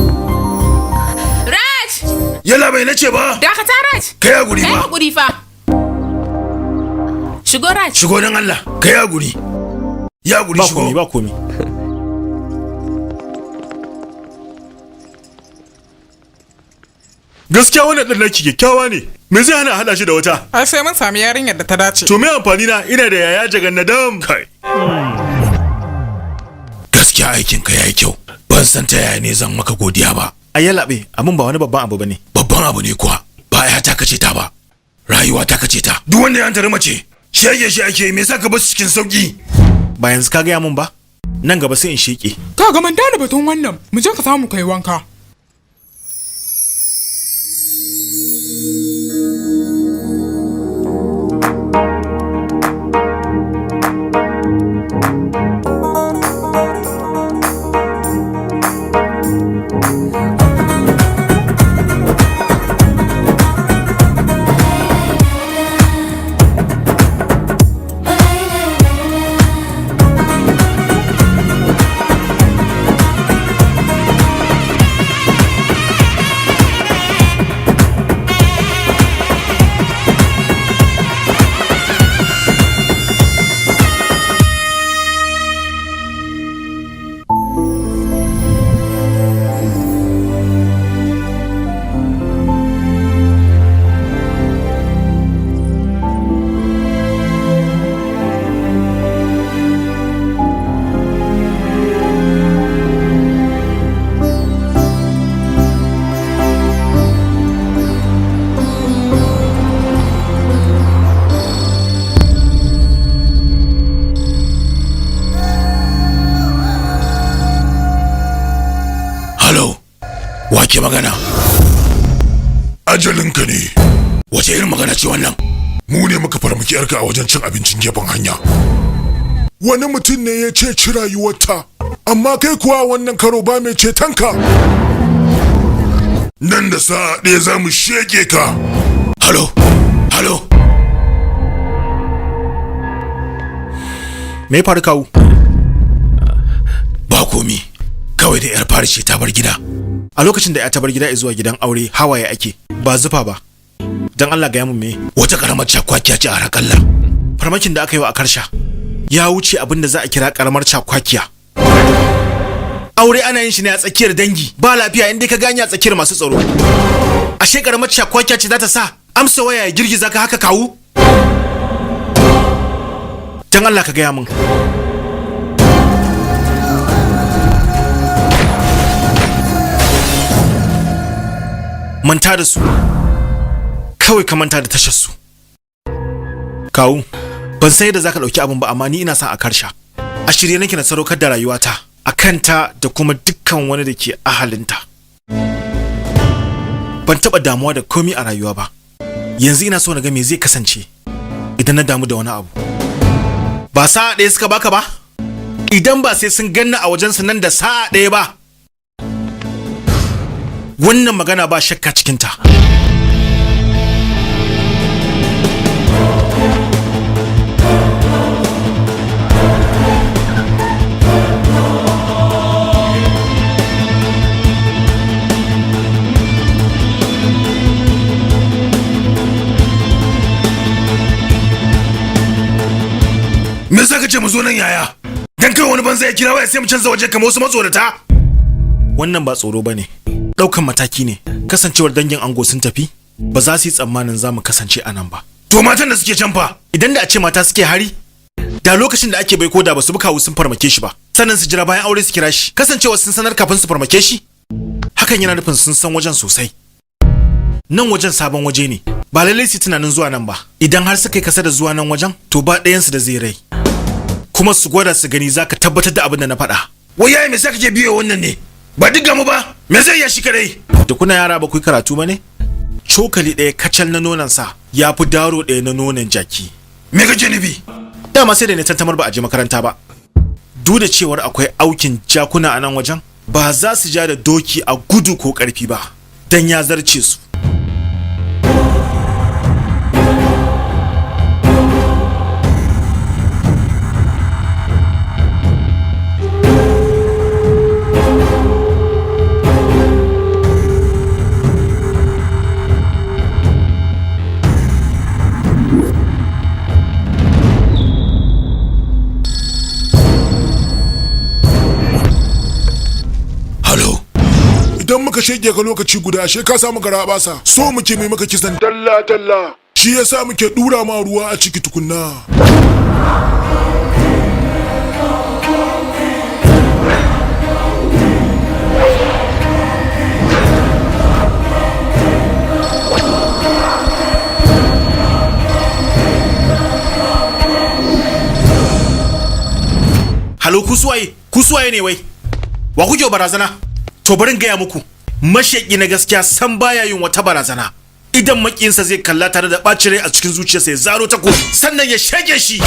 Speaker 11: Raj!
Speaker 3: Yalla bai nace ba.
Speaker 11: Dakata Raj!
Speaker 3: Kai haƙuri ba.
Speaker 11: Kai haƙuri fa. Shigo Raj.
Speaker 3: Shigo dan Allah. Kai haƙuri. Ya haƙuri
Speaker 2: Ba
Speaker 3: shigo.
Speaker 2: komai ba komai.
Speaker 1: Gaskiya wannan ɗan naki kyakkyawa ne. Me zai hana haɗa shi da wata?
Speaker 15: Ai sai mun sami yarinyar da ta dace.
Speaker 1: To me amfani na ina da yaya jagannadam. Kai.
Speaker 3: Gaskiya aikinka yayi kyau. Ban san ta yaya ne zan maka godiya ba.
Speaker 2: Ai yalla bai, abun ba wani babban abu bane.
Speaker 3: Babban abu ne kuwa. Ba ya ta kace ta ba. Rayuwa ta kace ta. Duk wanda ya antare mace, shege shi ake me yasa ka bar su cikin sauki?
Speaker 2: Ba yanzu ka gaya mun ba? Nan gaba sai in sheke.
Speaker 15: Ka ga man da batun wannan, mu je ka samu kai wanka.
Speaker 3: Wake magana? Ajalinka ne. Wace irin magana ce wannan? Mu ne muka farmaki yarka a wajen cin abincin gefen hanya. Wani mutum ne ya ci rayuwarta, amma kai kuwa wannan karo ba mai cetonka. Nan da sa'a ɗaya za mu shege ka. Halo, halo.
Speaker 2: Me ya faru kawu?
Speaker 3: Ba komi, kawai da yar fari ce ta bar gida.
Speaker 2: A lokacin da ya ta bar gida zuwa gidan aure hawaye ake, ba zufa ba. Dan Allah ga mun me?
Speaker 3: Wata karamar cakwakiya ce a rakalla.
Speaker 2: Farmakin da aka yi wa a karsha ya wuce abin da za a kira karamar cakwakiya. Aure ana yin shi ne a tsakiyar dangi, ba lafiya inda ka ganya a tsakiyar masu tsaro. Ashe karamar cakwakiya ce za ta sa amsa waya ya girgiza ka haka kawu? Dan Allah ka gaya mun. manta da su kawai ka manta da tashar su. Kawu, ban san yadda zaka dauki abin ba amma ni ina son a karsha. A shirye nake na sadaukar da rayuwata a kanta da kuma dukkan wani da ke ahalinta. Ban taba damuwa da komai a rayuwa ba. Yanzu ina so na ga me zai kasance idan na damu da wani abu. Ba sa'a ɗaya suka baka ba? Idan ba sai sun ganna a wajensu nan da sa'a ɗaya ba. Wannan magana ba shakka cikinta.
Speaker 3: Me yasa ka ce mu zo nan yaya? Dan kai wani banza ya kira waya sai mu canza waje kamar wasu matsorata?
Speaker 2: Wannan ba tsoro bane. Daukan mataki ne. Kasancewar dangin ango sun tafi, ba za su yi tsammanin za mu kasance a nan ba.
Speaker 3: To matan da suke can fa?
Speaker 2: Idan da a ce mata suke hari, da lokacin da ake bai ko da ba su bi kawu sun farmake shi ba. Sannan su jira bayan aure su kira shi. Kasancewar sun sanar kafin su farmake shi. Hakan yana nufin sun san wajen sosai. Nan wajen sabon waje ne. Ba lallai su tunanin zuwa nan ba. Idan har suka yi kasa da zuwa nan wajen, to ba ɗayansu da zai rai. Kuma su gwada su gani zaka tabbatar da abin da na faɗa.
Speaker 3: Wai yayi me saka ke biyo wannan ne? Ba duk gamu ba. Me zai ya shi kadai?
Speaker 2: Da kuna yara ba ku yi karatu ba ne? Cokali ɗaya kacal na nonon sa ya fi daro ɗaya na nonon jaki.
Speaker 3: Me kake nufi?
Speaker 2: Dama sai da ne tantamar ba a je makaranta ba. Duk da cewar akwai aukin jakuna a nan wajen, ba za su ja da doki a gudu ko ƙarfi ba, dan ya zarce su.
Speaker 5: Idan muka shege ka lokaci guda ashe ka samu garabasa so muke mai maka kisan dalla dalla shi yasa muke dura ma ruwa a ciki tukunna.
Speaker 2: Halo kusuwaye ne wai? Wa kuke barazana? To barin gaya muku, mashaki na gaskiya san baya yin wata barazana. Idan makiyinsa zai kalla tare da ɓacin rai a cikin zuciyarsa ya zaro takobi sannan ya shage shi.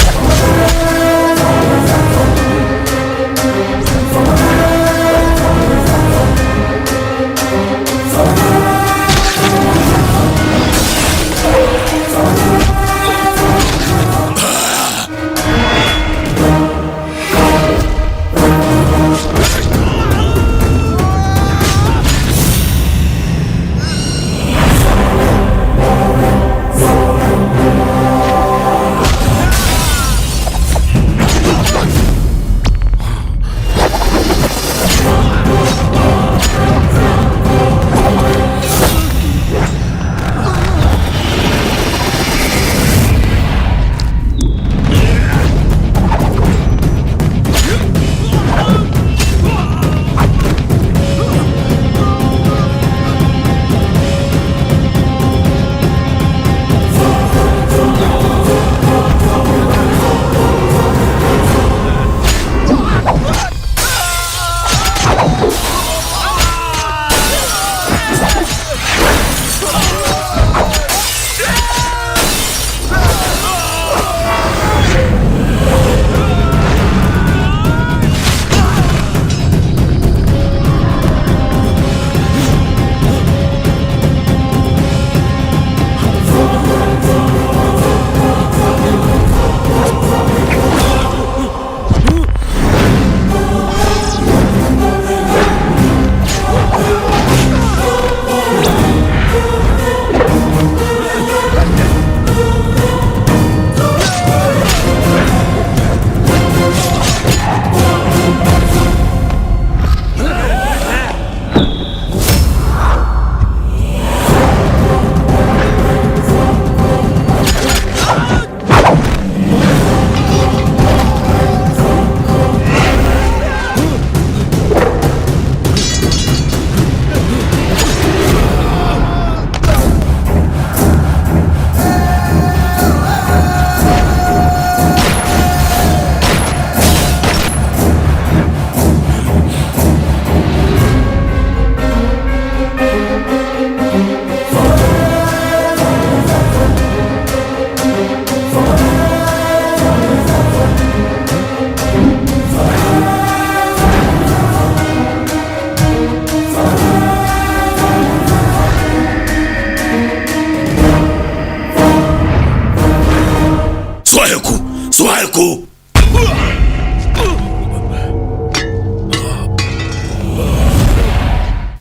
Speaker 3: su haiku.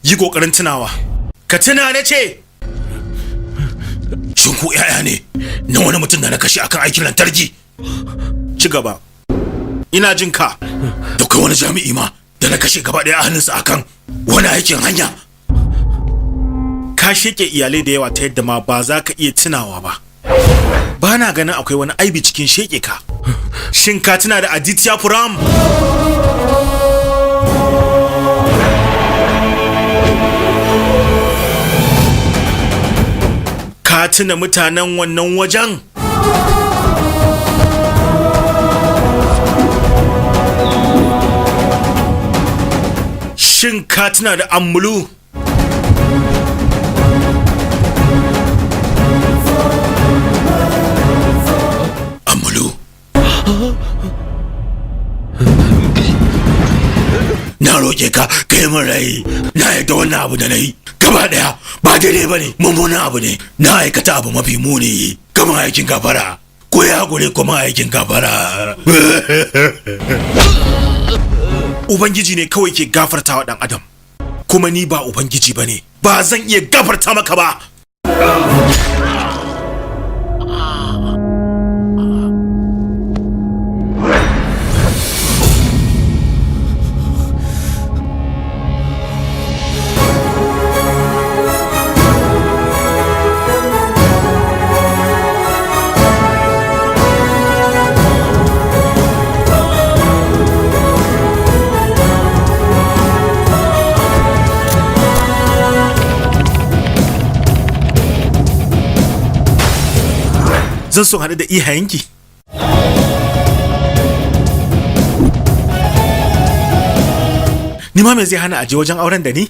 Speaker 2: Yi kokarin tunawa. Ka tuna na ce.
Speaker 3: Shin ku yaya ne na wani mutum da na kashe akan aikin lantarki?
Speaker 2: Ci gaba. Ina jin ka.
Speaker 3: Da kai wani jami'i ma da na kashe gaba ɗaya a hannunsa akan wani aikin hanya.
Speaker 2: Ka sheke iyalai da yawa ta yadda ma ba za ka iya tunawa ba. Ba na ganin akwai wani aibi cikin sheke ka. Shin ka tuna da Aditya Puram? Ka tuna mutanen wannan wajen? Shin ka tuna da Ammulu?
Speaker 3: Ammulu? Na roƙe ka kai min rai. Na yadda wannan abu da na yi gaba ɗaya ba daidai ba ne, mummunan abu ne. Na aikata abu mafi muni, kama aikin gafara. Ko ya gure kuma aikin gafara.
Speaker 2: Ubangiji ne kawai ke gafarta wa ɗan adam, kuma ni ba Ubangiji ba ne, ba zan iya gafarta maka ba. Zan so haɗu da iyayenki. Ni ma me zai hana aje wajen auren da ni?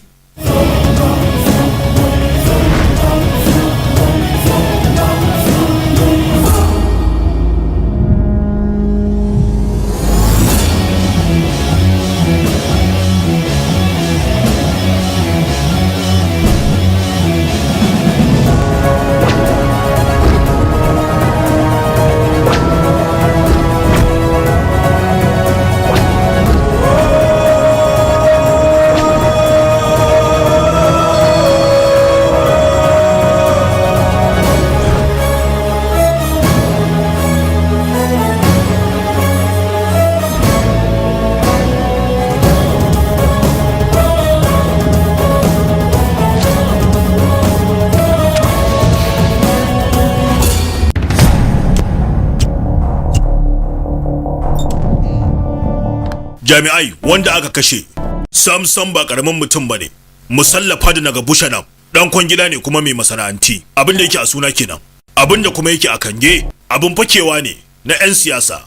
Speaker 2: Jami'ai wanda aka kashe Samson ba karamin mutum bane. Musallafa da naga Bushanam dan kwangila ne kuma mai masana'anti. Abin da yake a suna kenan. Abin da kuma yake a kange abin fakewa ne na 'yan siyasa.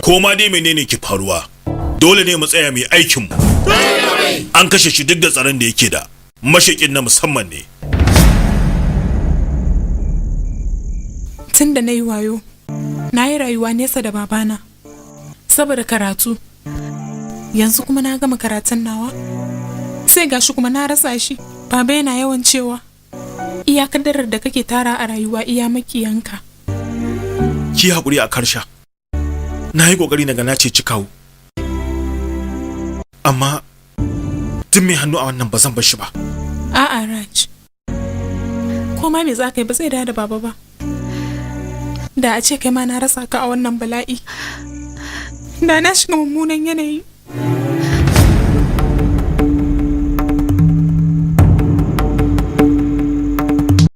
Speaker 2: Ko ma dai menene ke faruwa, dole ne mu tsaya mai aikin mu. An kashe shi duk da tsaron da yake da. Mashakin na musamman ne.
Speaker 11: Tun da na yi wayo, na yi rayuwa nesa da babana saboda karatu. Yanzu kuma na gama karatun nawa, sai gashi kuma na rasa shi. Baba yana yawan cewa iya kadarar da kake tara a rayuwa iya makiyanka.
Speaker 2: Ki haƙuri a karsha. Na yi ƙoƙari na ga na ce cikawo, amma duk mai hannu a wannan ba zan bar shi ba.
Speaker 11: A'a Raj, ko ma me za ka yi ba zai da baba ba. Da a ce kai ma na rasa ka a wannan bala'i, da na shiga mummunan yanayi.